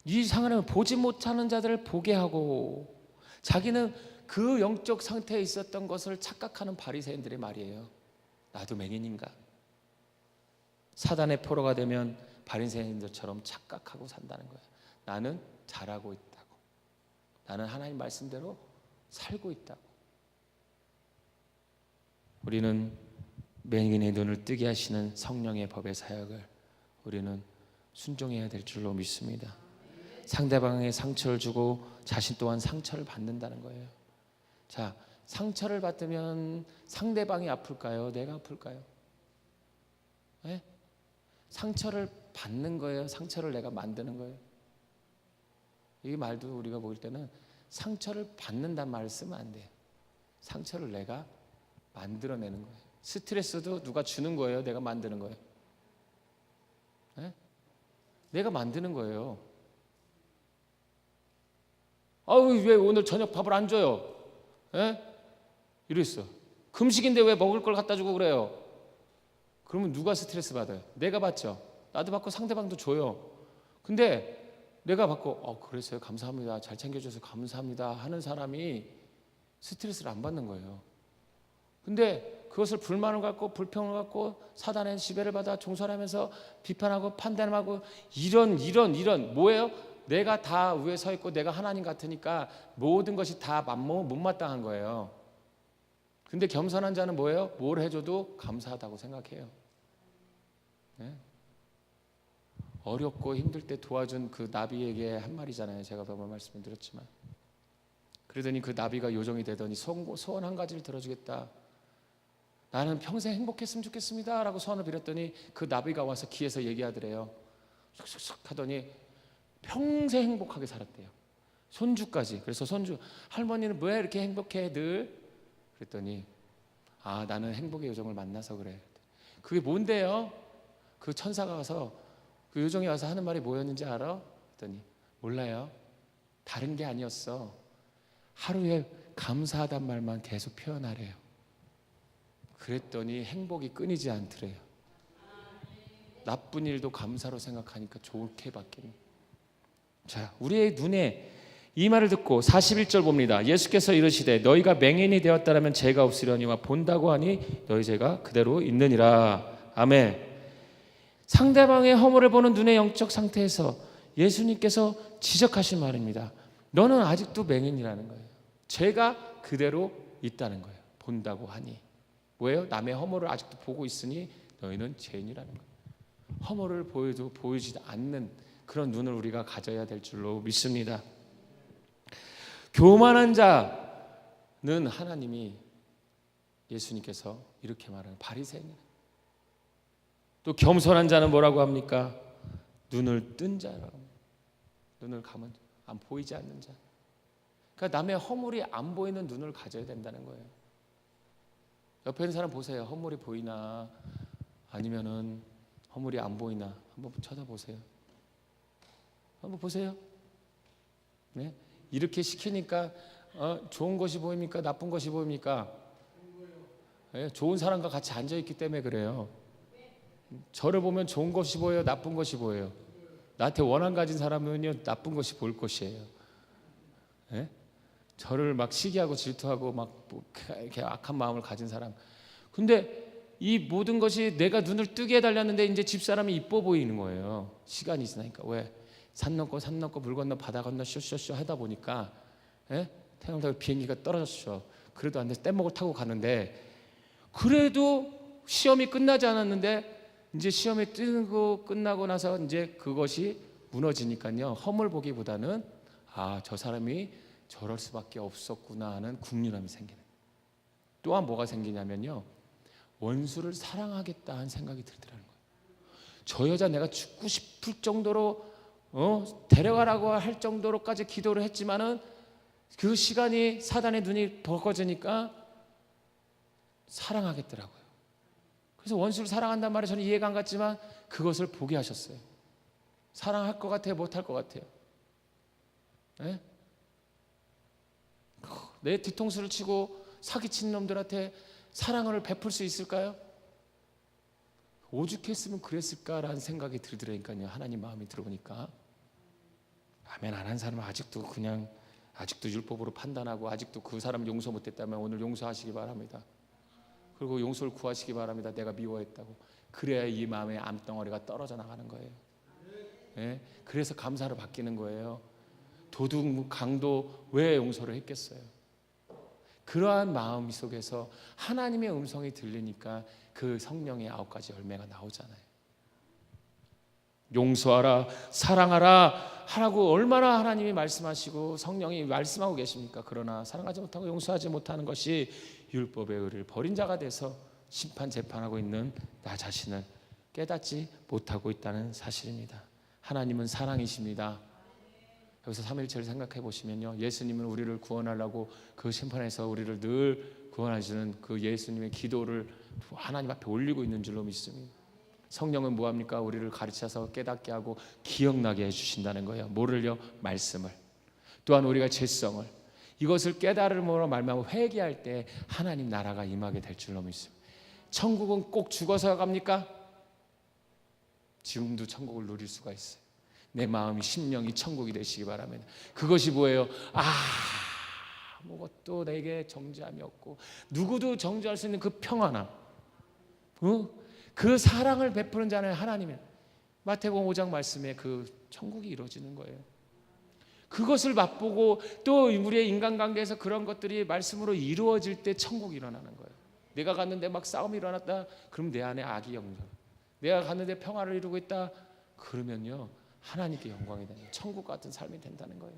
이 상하는 보지 못하는 자들을 보게 하고 자기는 그 영적 상태에 있었던 것을 착각하는 바리새인들의 말이에요. 나도 맹인인가? 사단의 포로가 되면 바리새인들처럼 착각하고 산다는 거예요. 나는 잘하고 있다고. 나는 하나님 말씀대로 살고 있다고. 우리는 맹인의 눈을 뜨게 하시는 성령의 법의 사역을 우리는 순종해야 될 줄로 믿습니다. 상대방에게 상처를 주고 자신 또한 상처를 받는다는 거예요. 자, 상처를 받으면 상대방이 아플까요? 내가 아플까요? 네? 상처를 받는 거예요? 상처를 내가 만드는 거예요? 이 말도 우리가 볼 때는 상처를 받는다는 말을 쓰면 안 돼요. 상처를 내가 만들어내는 거예요. 스트레스도 누가 주는 거예요? 내가 만드는 거예요? 네? 내가 만드는 거예요. 아우, 왜 오늘 저녁 밥을 안 줘요? 예? 이랬어. 금식인데 왜 먹을 걸 갖다 주고 그래요? 그러면 누가 스트레스 받아요? 내가 받죠. 나도 받고 상대방도 줘요. 근데 내가 받고 그랬어요, 감사합니다, 잘 챙겨줘서 감사합니다 하는 사람이 스트레스를 안 받는 거예요. 근데 그것을 불만을 갖고 불평을 갖고 사단의 지배를 받아 종살하면서 비판하고 판단하고 이런 뭐예요? 내가 다 위에 서 있고 내가 하나님 같으니까 모든 것이 다 못마땅한 거예요. 근데 겸손한 자는 뭐예요? 뭘 해줘도 감사하다고 생각해요. 네? 어렵고 힘들 때 도와준 그 나비에게 한 말이잖아요. 제가 몇번 말씀을 드렸지만, 그러더니 그 나비가 요정이 되더니 소원 한 가지를 들어주겠다. 나는 평생 행복했으면 좋겠습니다 라고 소원을 빌었더니 그 나비가 와서 귀에서 얘기하더래요. 쑥쑥쑥 하더니 평생 행복하게 살았대요. 손주까지. 그래서 손주, 할머니는 왜 이렇게 행복해 늘? 그랬더니 나는 행복의 요정을 만나서 그래. 그게 뭔데요? 그 천사가 가서 그 요정이 와서 하는 말이 뭐였는지 알아? 그랬더니 몰라요. 다른 게 아니었어. 하루에 감사하단 말만 계속 표현하래요. 그랬더니 행복이 끊이지 않더래요. 나쁜 일도 감사로 생각하니까 좋게 바뀌는. 자, 우리의 눈에 이 말을 듣고 41절 봅니다. 예수께서 이르시되 너희가 맹인이 되었다라면 죄가 없으려니와 본다고 하니 너희 죄가 그대로 있느니라. 아멘. 상대방의 허물을 보는 눈의 영적 상태에서 예수님께서 지적하신 말입니다. 너는 아직도 맹인이라는 거예요. 죄가 그대로 있다는 거예요. 본다고 하니. 뭐예요? 남의 허물을 아직도 보고 있으니 너희는 죄인이라는 거예요. 허물을 보여도 보이지 않는 그런 눈을 우리가 가져야 될 줄로 믿습니다. 교만한 자는 하나님이 예수님께서 이렇게 말하는 바리새인이에요. 또 겸손한 자는 뭐라고 합니까? 눈을 뜬 자라고 합니다. 눈을 감은 안 보이지 않는 자. 그러니까 남의 허물이 안 보이는 눈을 가져야 된다는 거예요. 옆에 있는 사람 보세요. 허물이 보이나 아니면은 허물이 안 보이나 한번 쳐다보세요. 한번 보세요. 네? 이렇게 시키니까 좋은 것이 보입니까? 나쁜 것이 보입니까? 네? 좋은 사람과 같이 앉아있기 때문에 그래요. 저를 보면 좋은 것이 보여요? 나쁜 것이 보여요? 나한테 원한 가진 사람은요 나쁜 것이 보일 것이에요. 네? 저를 막 시기하고 질투하고 막 이렇게 악한 마음을 가진 사람. 근데 이 모든 것이 내가 눈을 뜨게 해달렸는데 이제 집사람이 이뻐 보이는 거예요. 시간이 지나니까. 왜? 산 넘고 물 건너 바다 건너 쇼쇼쇼 하다 보니까 태양달 비행기가 떨어졌죠. 그래도 안 돼서 뗏목을 타고 가는데 그래도 시험이 끝나지 않았는데 이제 시험이 뜨고 끝나고 나서 이제 그것이 무너지니까요. 허물 보기보다는 저 사람이 저럴 수밖에 없었구나 하는 국률함이 생기는. 또한 뭐가 생기냐면요. 원수를 사랑하겠다는 생각이 들더라는 거예요. 저 여자 내가 죽고 싶을 정도로 데려가라고 할 정도로까지 기도를 했지만은 그 시간이 사단의 눈이 벗겨지니까 사랑하겠더라고요. 그래서 원수를 사랑한단 말에 저는 이해가 안 갔지만 그것을 보게 하셨어요. 사랑할 것 같아요? 못할 것 같아요? 네? 내 뒤통수를 치고 사기친 놈들한테 사랑을 베풀 수 있을까요? 오죽했으면 그랬을까라는 생각이 들더라니까요. 하나님 마음이 들어보니까. 아멘 안 한 사람은 아직도 율법으로 판단하고 아직도 그 사람 용서 못했다면 오늘 용서하시기 바랍니다. 그리고 용서를 구하시기 바랍니다. 내가 미워했다고. 그래야 이 마음의 암덩어리가 떨어져 나가는 거예요. 네? 그래서 감사로 바뀌는 거예요. 도둑 강도 왜 용서를 했겠어요? 그러한 마음 속에서 하나님의 음성이 들리니까 그 성령의 9가지 열매가 나오잖아요. 용서하라, 사랑하라 하라고 얼마나 하나님이 말씀하시고 성령이 말씀하고 계십니까? 그러나 사랑하지 못하고 용서하지 못하는 것이 율법의 의를 버린 자가 돼서 심판 재판하고 있는 나 자신을 깨닫지 못하고 있다는 사실입니다. 하나님은 사랑이십니다. 여기서 3.1절을 생각해 보시면요, 예수님은 우리를 구원하려고 그 심판에서 우리를 늘 구원하시는 그 예수님의 기도를 하나님 앞에 올리고 있는 줄로 믿습니다. 성령은 뭐합니까? 우리를 가르쳐서 깨닫게 하고 기억나게 해주신다는 거예요. 뭐를요? 말씀을. 또한 우리가 죄성을, 이것을 깨달음으로 말미암아 회개할 때 하나님 나라가 임하게 될 줄로 믿습니다. 천국은 꼭 죽어서 갑니까? 지금도 천국을 누릴 수가 있어요. 내 마음이 심령이 천국이 되시기 바랍니다. 그것이 뭐예요? 아무것도 내게 정죄함이 없고 누구도 정죄할 수 있는 그 평안함, 그 사랑을 베푸는 자는 하나님의 마태복음 5장 말씀에 그 천국이 이루어지는 거예요. 그것을 맛보고 또 우리의 인간관계에서 그런 것들이 말씀으로 이루어질 때 천국이 일어나는 거예요. 내가 갔는데 막 싸움이 일어났다, 그럼 내 안에 악이 영접. 내가 갔는데 평화를 이루고 있다, 그러면요 하나님께 영광이 되는 천국 같은 삶이 된다는 거예요.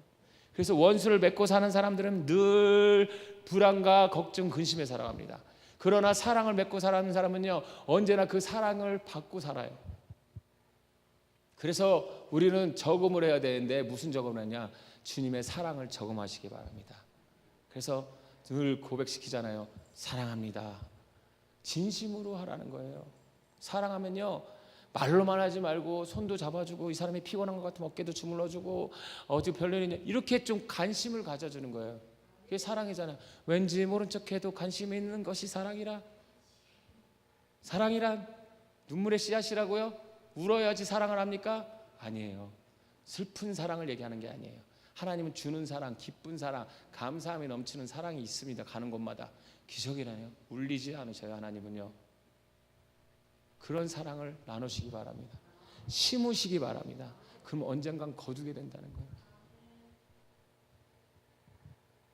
그래서 원수를 맺고 사는 사람들은 늘 불안과 걱정, 근심에 살아갑니다. 그러나 사랑을 맺고 살아가는 사람은요, 언제나 그 사랑을 받고 살아요. 그래서 우리는 저금을 해야 되는데 무슨 저금을 하냐? 주님의 사랑을 저금하시기 바랍니다. 그래서 늘 고백시키잖아요. 사랑합니다. 진심으로 하라는 거예요. 사랑하면요, 말로만 하지 말고 손도 잡아주고, 이 사람이 피곤한 것 같으면 어깨도 주물러주고, 어디 별일 있냐, 이렇게 좀 관심을 가져주는 거예요. 그게 사랑이잖아요. 왠지 모른 척해도 관심 있는 것이 사랑이라. 사랑이란 눈물의 씨앗이라고요? 울어야지 사랑을 합니까? 아니에요. 슬픈 사랑을 얘기하는 게 아니에요. 하나님은 주는 사랑, 기쁜 사랑, 감사함이 넘치는 사랑이 있습니다. 가는 곳마다. 기적이라네요. 울리지 않으셔요. 하나님은요. 그런 사랑을 나누시기 바랍니다. 심으시기 바랍니다. 그럼 언젠간 거두게 된다는 거예요.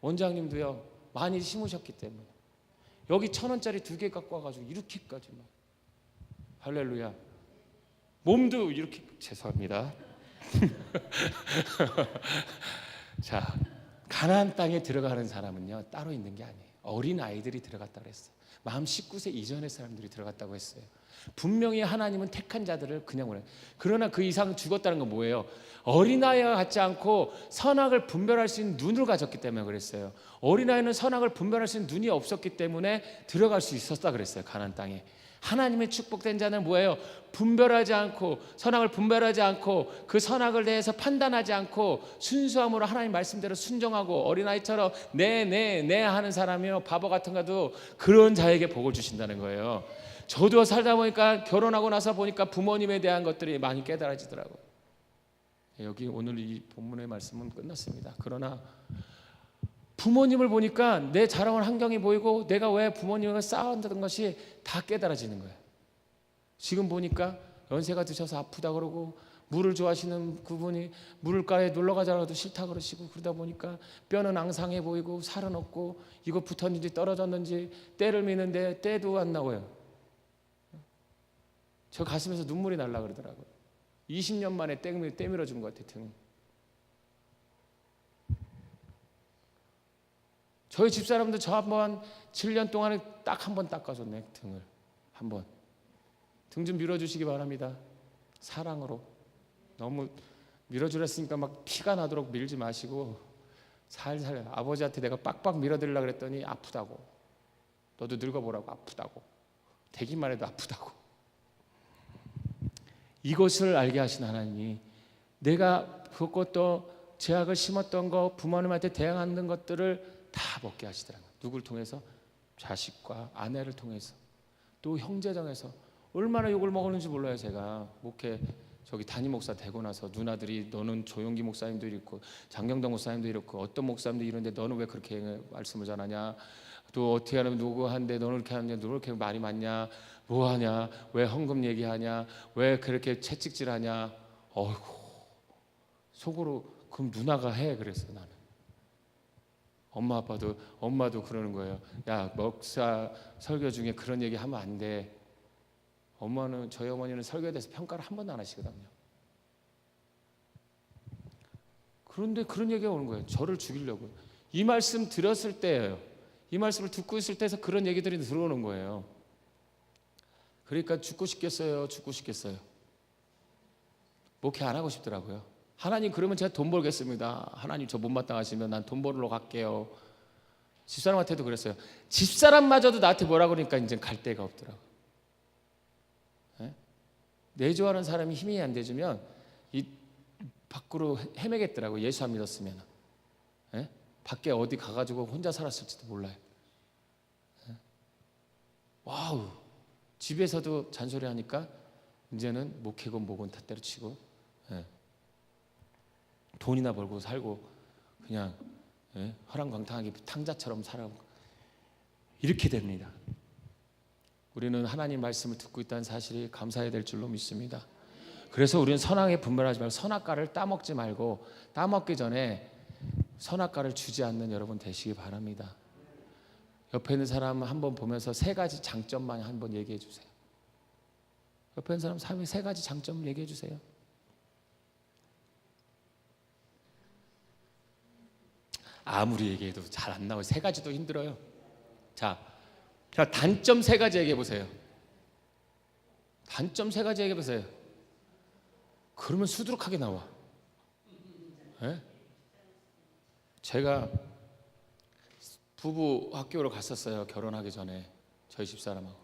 원장님도요, 많이 심으셨기 때문에 여기 1,000원짜리 2개 갖고 와가지고 이렇게까지 막, 할렐루야. 몸도 이렇게, 죄송합니다. 자, 가나안 땅에 들어가는 사람은요, 따로 있는 게 아니에요. 어린 아이들이 들어갔다 그랬어요. 만 19세 이전의 사람들이 들어갔다고 했어요. 분명히 하나님은 택한 자들을 그냥 보내요. 그러나 그 이상 죽었다는 건 뭐예요? 어린아이와 같지 않고 선악을 분별할 수 있는 눈을 가졌기 때문에 그랬어요. 어린아이는 선악을 분별할 수 있는 눈이 없었기 때문에 들어갈 수 있었다 그랬어요. 가나안 땅에. 하나님의 축복된 자는 뭐예요? 분별하지 않고, 선악을 분별하지 않고, 그 선악을 대해서 판단하지 않고 순수함으로 하나님 말씀대로 순종하고 어린아이처럼 네 하는 사람이요, 바보 같은 가도 그런 자에게 복을 주신다는 거예요. 저도 살다 보니까, 결혼하고 나서 보니까 부모님에 대한 것들이 많이 깨달아지더라고요. 여기 오늘 이 본문의 말씀은 끝났습니다. 그러나 부모님을 보니까 내 자라온 환경이 보이고 내가 왜 부모님과 싸웠던 것이 다 깨달아지는 거예요. 지금 보니까 연세가 드셔서 아프다 그러고, 물을 좋아하시는 그분이 물가에 놀러 가자라도 싫다 그러시고, 그러다 보니까 뼈는 앙상해 보이고 살은 없고, 이거 붙었는지 떨어졌는지 때를 미는데 때도 안 나와요. 저 가슴에서 눈물이 날라 그러더라고요. 20년 만에 때밀어 준 것 같아요. 등. 저희 집사람도 저 한번 7년 동안에 딱 한 번 닦아줬네. 등을 한 번. 등 좀 밀어주시기 바랍니다. 사랑으로. 너무 밀어주랬으니까 막 피가 나도록 밀지 마시고 살살. 아버지한테 내가 빡빡 밀어드리려고 그랬더니 아프다고. 너도 늙어보라고. 아프다고. 대기만 해도 아프다고. 이것을 알게 하신 하나님이, 내가 그것도 죄악을 심었던 거, 부모님한테 대항하는 것들을 다 먹게 하시더라고요. 누굴 통해서? 자식과 아내를 통해서, 또 형제정에서. 얼마나 욕을 먹었는지 몰라요. 제가 목회 저기 담임 목사 되고 나서 누나들이, 너는 조용기 목사님도 이렇고 장경덕 목사님도 이렇고 어떤 목사님도 이런데 너는 왜 그렇게 말씀을 잘하냐, 또 어떻게 하면 누구 한데 너는 이렇게 하는데 너는 그렇게 말이 많냐, 뭐하냐, 왜 헌금 얘기하냐, 왜 그렇게 채찍질하냐. 어이구, 속으로 그럼 누나가 해. 그랬어. 나는 엄마도 그러는 거예요. 야, 목사 설교 중에 그런 얘기 하면 안 돼. 엄마는, 저희 어머니는 설교에 대해서 평가를 한 번도 안 하시거든요. 그런데 그런 얘기가 오는 거예요. 저를 죽이려고. 이 말씀 들었을 때예요. 이 말씀을 듣고 있을 때에서 그런 얘기들이 들어오는 거예요. 그러니까 죽고 싶겠어요? 목회 안 하고 싶더라고요. 하나님, 그러면 제가 돈 벌겠습니다. 하나님, 저 못마땅하시면 난 돈 벌러 갈게요. 집사람한테도 그랬어요. 집사람마저도 나한테 뭐라 그러니까 이제 갈 데가 없더라고요. 내조하는 사람이 힘이 안 되주면 이 밖으로 헤매겠더라고요. 예수 안 믿었으면. 밖에 어디 가가지고 혼자 살았을지도 몰라요. 와우. 집에서도 잔소리 하니까 이제는 목회건 뭐건 다 때려치고, 돈이나 벌고 살고 그냥 허랑광탕하게 탕자처럼 살아가고 이렇게 됩니다. 우리는 하나님 말씀을 듣고 있다는 사실이 감사해야 될 줄로 믿습니다. 그래서 우리는 선악에 분별하지 말고, 선악과를 따먹지 말고, 따먹기 전에 선악과를 주지 않는 여러분 되시기 바랍니다. 옆에 있는 사람 한번 보면서 3가지 장점만 한번 얘기해 주세요. 옆에 있는 사람 삶의 3가지 장점 얘기해 주세요. 아무리 얘기해도 잘 안 나와요. 3가지도 힘들어요. 자, 자, 단점 세 가지 얘기해 보세요. 단점 세 가지 얘기해 보세요. 그러면 수두룩하게 나와. 네? 제가 부부 학교로 갔었어요. 결혼하기 전에 저희 집사람하고.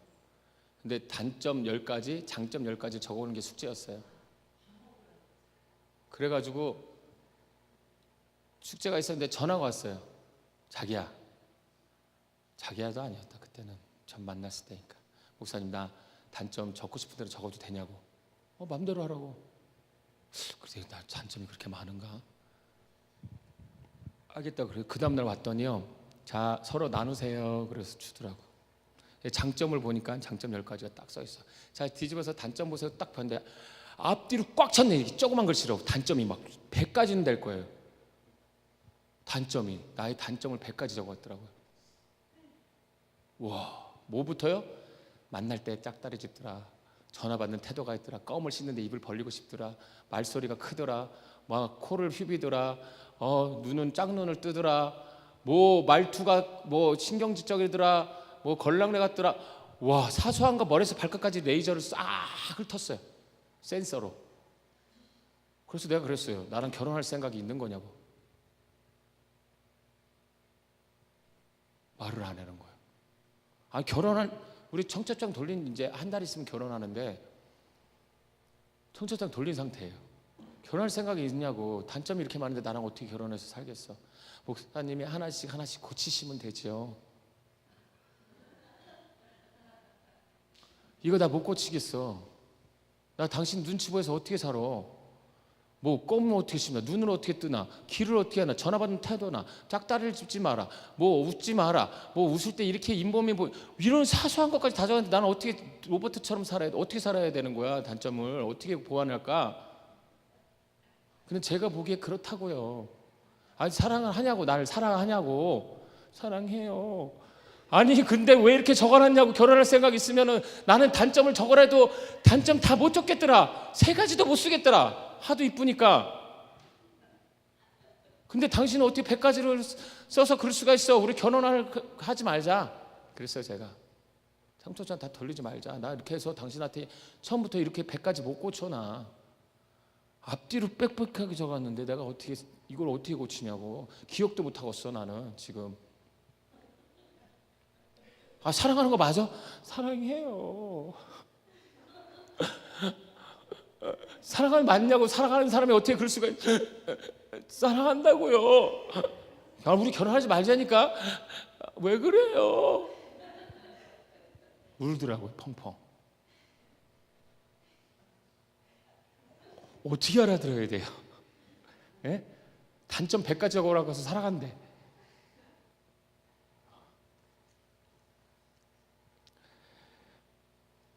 근데 단점 10가지, 장점 10가지 적어오는 게 숙제였어요. 그래가지고 숙제가 있었는데 전화가 왔어요. 자기야도 아니었다. 그때는 전 만났을 때니까. 목사님, 나 단점 적고 싶은 대로 적어도 되냐고. 마음대로 하라고. 그래서 나 단점이 그렇게 많은가? 알겠다. 그래. 그 다음날 왔더니요, 자, 서로 나누세요. 그래서 주더라고. 장점을 보니까 장점 10가지가 딱 써 있어. 자, 뒤집어서 단점 보세요. 딱 봤는데 앞뒤로 꽉 찼네. 이렇게 조그만 글씨로. 단점이 막 100가지는 될 거예요. 단점이, 나의 단점을 100가지 적었더라고요. 와, 뭐부터요? 만날 때 짝다리 짚더라. 전화 받는 태도가 있더라. 껌을 씹는데 입을 벌리고 싶더라. 말소리가 크더라. 막 코를 휘비더라. 눈은 짝눈을 뜨더라. 뭐 말투가 뭐 신경질적이더라. 뭐 걸랑내 같더라. 와, 사소한 거 머리에서 발끝까지 레이저를 싹 훑었어요. 센서로. 그래서 내가 그랬어요. 나랑 결혼할 생각이 있는 거냐고. 말을 안 하는 거예요. 우리 청첩장 돌린 이제 한 달 있으면 결혼하는데 청첩장 돌린 상태예요. 결혼할 생각이 있냐고. 단점이 이렇게 많은데 나랑 어떻게 결혼해서 살겠어. 목사님이 하나씩 고치시면 되죠. 이거 나 못 고치겠어. 나 당신 눈치 보여서 어떻게 살아. 뭐 껌은 어떻게 씹나, 눈을 어떻게 뜨나, 귀를 어떻게 하나, 전화 받는 태도나, 짝다리를 짚지 마라, 뭐 웃지 마라, 뭐 웃을 때 이렇게 잇몸이 뭐 이런 사소한 것까지 다 적었는데 나는 어떻게 로봇처럼 어떻게 살아야 되는 거야. 단점을 어떻게 보완할까. 근데 제가 보기에 그렇다고요. 아니, 사랑을 하냐고. 나를 사랑하냐고. 사랑해요. 아니, 근데 왜 이렇게 적어놨냐고. 결혼할 생각 있으면은 나는 단점을 적어라도 단점 다 못 적겠더라. 3가지도 못 쓰겠더라. 하도 이쁘니까. 근데 당신은 어떻게 100가지를 써서 그럴 수가 있어. 우리 하지 말자. 그랬어요. 제가 청첩장 다 돌리지 말자. 나 이렇게 해서 당신한테 처음부터 이렇게 100가지 못 고쳐놔. 앞뒤로 빽빽하게 적었는데 내가 이걸 어떻게 고치냐고. 기억도 못하고 써. 나는 지금 사랑하는 거 맞아? 사랑해요. 사랑하는 맞냐고. 사랑하는 사람이 어떻게 그럴 수가 사랑한다고요. 우리 결혼하지 말자니까. 왜 그래요? 울더라고요. 펑펑. 어떻게 알아들어야 돼요? 예? 단점 100가지 적어라고 해서 살아간대.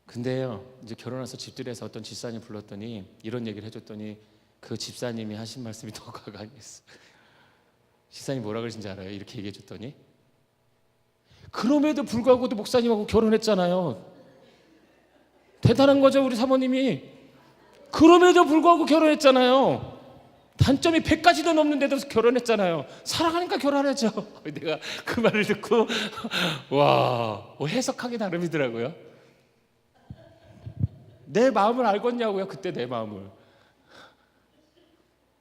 근데요, 이제 결혼해서 집들에서 어떤 집사님 불렀더니 이런 얘기를 해줬더니 그 집사님이 하신 말씀이 더 가관했어. 집사님 뭐라 그러신지 알아요? 이렇게 얘기해줬더니 그럼에도 불구하고도 목사님하고 결혼했잖아요. 대단한 거죠, 우리 사모님이. 그럼에도 불구하고 결혼했잖아요. 단점이 100가지도 넘는데도 결혼했잖아요. 사랑하니까 결혼하죠. 내가 그 말을 듣고 와, 해석하기 나름이더라고요. 내 마음을 알겠냐고요. 그때 내 마음을.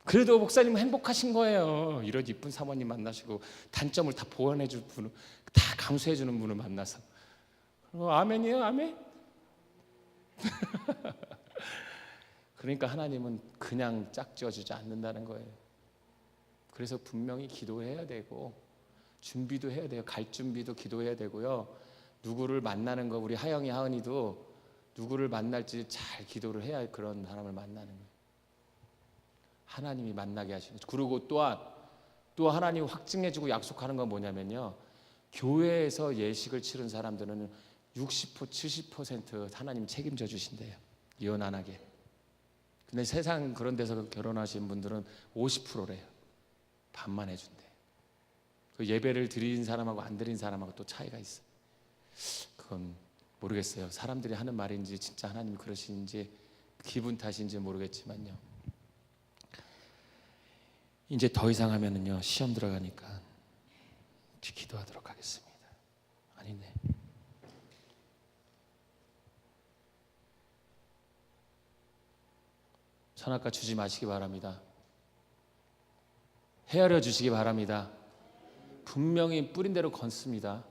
그래도 목사님은 행복하신 거예요. 이런 이쁜 사모님 만나시고 단점을 다 보완해 줄 분을, 다 감수해 주는 분을 만나서. 아멘이에요. 아멘. 그러니까 하나님은 그냥 짝지어주지 않는다는 거예요. 그래서 분명히 기도해야 되고 준비도 해야 돼요. 갈 준비도 기도해야 되고요. 누구를 만나는 거, 우리 하영이 하은이도 누구를 만날지 잘 기도를 해야 그런 사람을 만나는 거예요. 하나님이 만나게 하시는. 그리고 또한 또 하나님이 확증해주고 약속하는 건 뭐냐면요, 교회에서 예식을 치른 사람들은 60% 70% 하나님 책임져 주신대요. 이혼 안 하게. 근데 세상 그런 데서 결혼하신 분들은 50%래요. 반만 해준대. 그 예배를 드린 사람하고 안 드린 사람하고 또 차이가 있어요. 그건 모르겠어요. 사람들이 하는 말인지 진짜 하나님이 그러시는지 기분 탓인지 모르겠지만요. 이제 더 이상 하면은요, 시험 들어가니까 기도하도록 하겠습니다. 아니네. 선악과 주지 마시기 바랍니다. 헤아려 주시기 바랍니다. 분명히 뿌린 대로 걷습니다.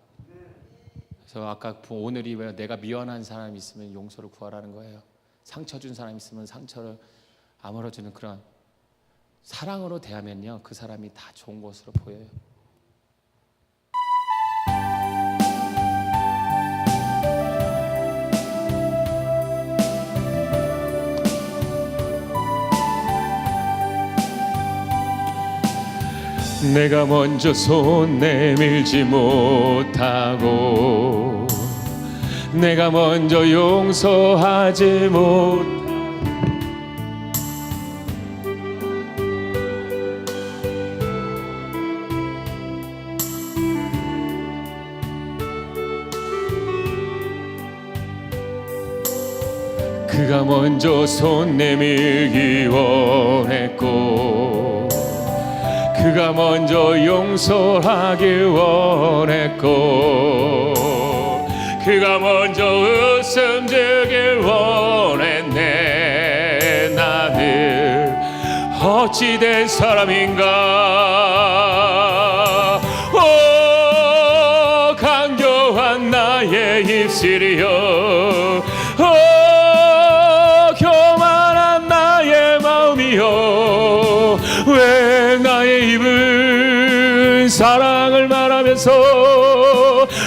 그래서 아까 오늘이 왜 내가 미워하는 사람이 있으면 용서를 구하라는 거예요. 상처 준 사람이 있으면 상처를 아물어주는 그런 사랑으로 대하면요, 그 사람이 다 좋은 것으로 보여요. 내가 먼저 손 내밀지 못하고 내가 먼저 용서하지 못 그가 먼저 손 내밀기 원했고 그가 먼저 용서하길 원했고 그가 먼저 웃음 주길 원했네. 나는 어찌 된 사람인가. 오 간교한 나의 입술이여, 오 교만한 나의 마음이여, 왜 나의 입은 사랑을 말하면서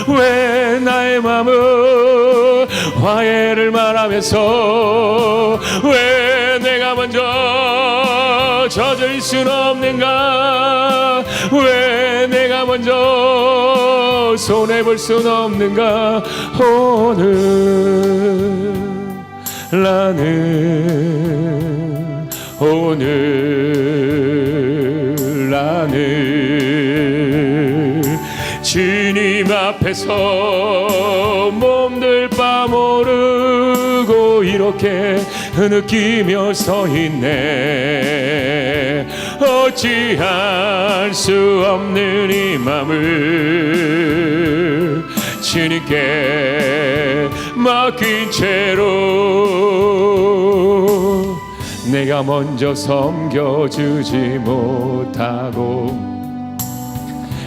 왜 나의 마음은 화해를 말하면서 왜 내가 먼저 젖을 순 없는가. 왜 내가 먼저 손해볼 순 없는가. 오늘 나는 주님 앞에서 몸둘 바 모르고 이렇게 느끼며 서 있네. 어찌할 수 없는 이 맘을 주님께 맡긴 채로 내가 먼저 섬겨주지 못하고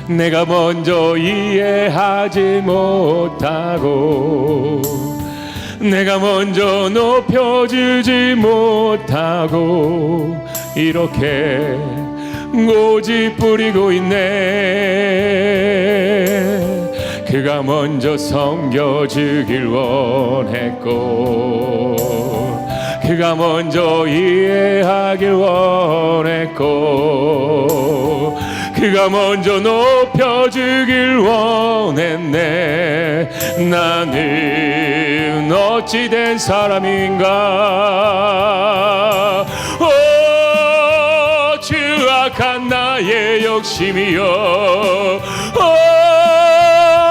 내가 먼저 이해하지 못하고 내가 먼저 높여주지 못하고 이렇게 고집 부리고 있네. 그가 먼저 섬겨주길 원했고 그가 먼저 이해하길 원했고 그가 먼저 높여주길 원했네. 나는 어찌 된 사람인가. 오 추악한 나의 욕심이여, 오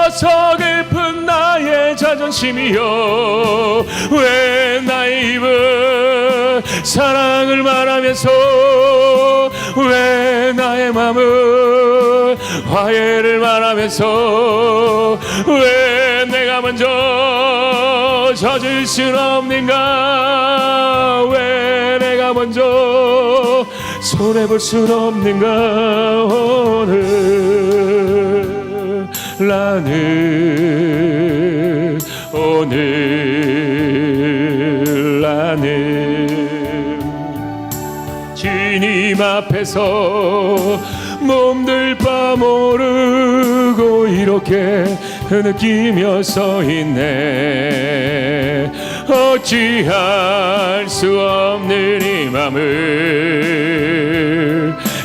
서글픈 나의 자존심이여, 왜 나의 입은 사랑을 말하면서 왜 나의 마음은 화해를 말하면서 왜 내가 먼저 젖을 순 없는가. 왜 내가 먼저 손해볼 순 없는가. 오늘 나는 주님 앞에서 몸둘 바 모르고 이렇게 느끼며 서 있네. 어찌할 수 없는 이 맘을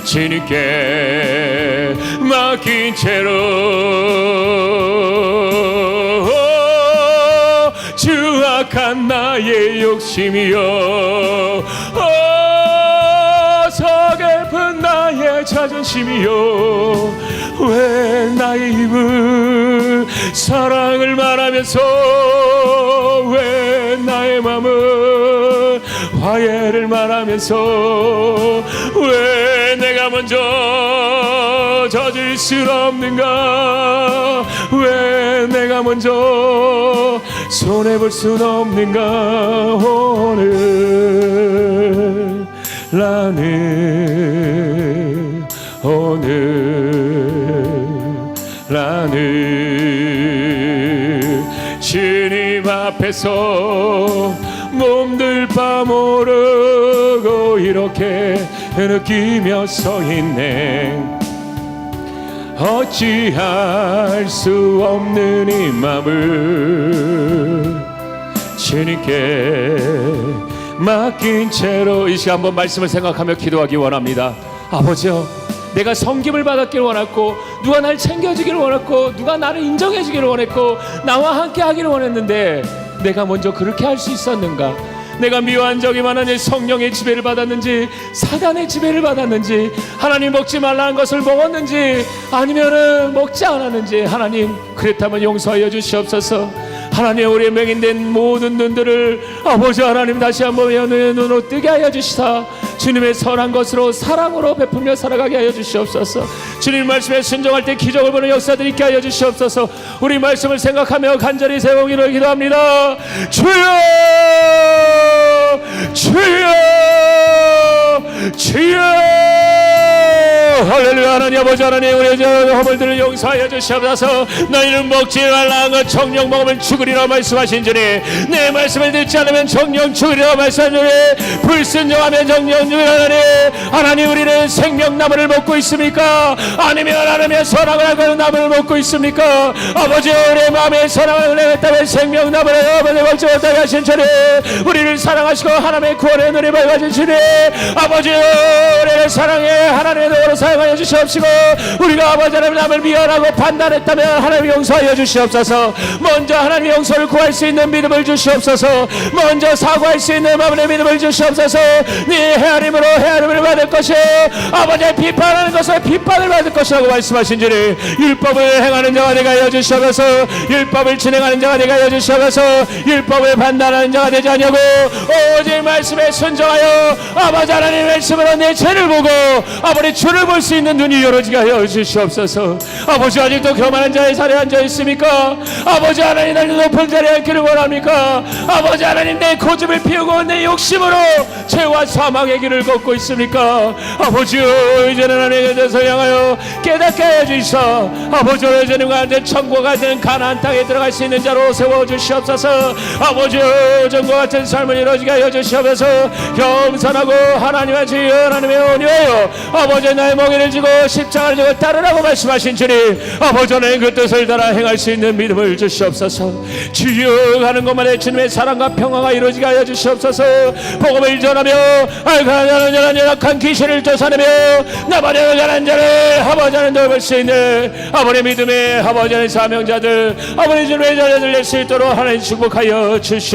주님께 맡긴 채로 추악한 나의 욕심이여, 서글픈 나의 자존심이여, 왜 나의 입은 사랑을 말하면서 왜 나의 마음은 화해를 말하면서 왜 내가 먼저 젖을 순 없는가. 왜 내가 먼저 손해볼 순 없는가. 오늘 나는 주님 앞에서 몸둘 바 모르고 이렇게 느끼며 서 있네. 어찌할 수 없는 이 마음을 주님께 맡긴 채로 이 시간 한번 말씀을 생각하며 기도하기 원합니다. 아버지요, 내가 섬김을 받았기를 원했고, 누가 날 챙겨주기를 원했고, 누가 나를 인정해주기를 원했고, 나와 함께 하기를 원했는데 내가 먼저 그렇게 할 수 있었는가? 내가 미워한 적이 많은지, 성령의 지배를 받았는지, 사단의 지배를 받았는지, 하나님 먹지 말라는 것을 먹었는지, 아니면은 먹지 않았는지, 하나님 그랬다면 용서하여 주시옵소서. 하나님, 우리의 맹인된 모든 눈들을 아버지 하나님 다시 한번 눈으로 뜨게 하여 주시사 주님의 선한 것으로 사랑으로 베풀며 살아가게 하여 주시옵소서. 주님 말씀에 순종할 때 기적을 보는 역사들 있게 하여 주시옵소서. 우리 말씀을 생각하며 간절히 세우기를 기도합니다. 주여, 주여, 주여. 할렐루야. 하나님 아버지 하나님, 우리 허물들을 용서하여 주시옵소서. 너희는 먹지 말라는 것 정령 먹으면 죽으리라 말씀하신 주니, 내 말씀을 듣지 않으면 정령 죽으리라 말씀하신 주니, 불순종하면 정령 죽으리라 하니, 하나님 우리는 생명나무를 먹고 있습니까? 아니면 하나님의 선악을 하고 나무를 먹고 있습니까? 아버지, 우리의 마음에 선악을 내겠다면 생명나무를 아버지 먹지 못하게 하신 주니, 우리를 사랑하시고 하나님의 구원의 눈이 밝아진 주니, 아버지 우리를 사랑해 하나님의 도로 사용하여 주시옵시고, 우리가 아버지 하나님 남을 미워하고 판단했다면 하나님 용서하여 주시옵소서. 먼저 하나님 용서를 구할 수 있는 믿음을 주시옵소서. 먼저 사과할 수 있는 마음의 믿음을 주시옵소서. 네 헤아림으로 헤아림을 받을 것이요, 아버지의 비판하는 것을 비판을 받을 것이라고 말씀하신 주니, 율법을 행하는 자가 되게 하여 주시옵소서. 율법을 진행하는 자가 되게 하여 주시옵소서. 율법을 판단하는 자가 되지 아니하고 오직 말씀에 순종하여 아버지 하나님 말씀으로 내 죄를 보고 아버지 주를 볼 수 있는 눈이 열어지게 하여 주시옵소서. 아버지, 아직도 교만한 자의 자리에 앉아 있습니까? 아버지 하나님, 날 높은 자리에 앉기를 원합니까? 아버지 하나님, 내 고집을 피우고 내 욕심으로 죄와 사망의 길을 걷고 있습니까? 아버지요, 이제는 하나님에 대해서 향하여 깨닫게 하여 주시사 아버지요, 이제는 완전 천국과 같은 가나안 땅에 들어갈 수 있는 자로 세워주시옵소서. 아버지요, 전과 같은 삶을 이루어지게 하여 주시옵소서. 겸손하고 하나님의 주여 하나님의 온유하여 아버지 나의 멍에를 지고 십자가를 지고 따르라고 말씀하신 주님, 아버지 하나님 그 뜻을 따라 행할 수 있는 믿음을 주시옵소서. 주여, 가는 곳마다 주님의 사랑과 평화가 이루어지게 하여 주시옵소서. 복음을 전하며 알가는 연약한 귀신을 쫓아내며 나발의 가난 자를 아버지 하나님 돌볼 수 있는 아버지 믿음의 아버지 하나님 사명자들, 아버지 주님의 자녀들 낼 수 있도록 하나님 축복하여 주시옵소서.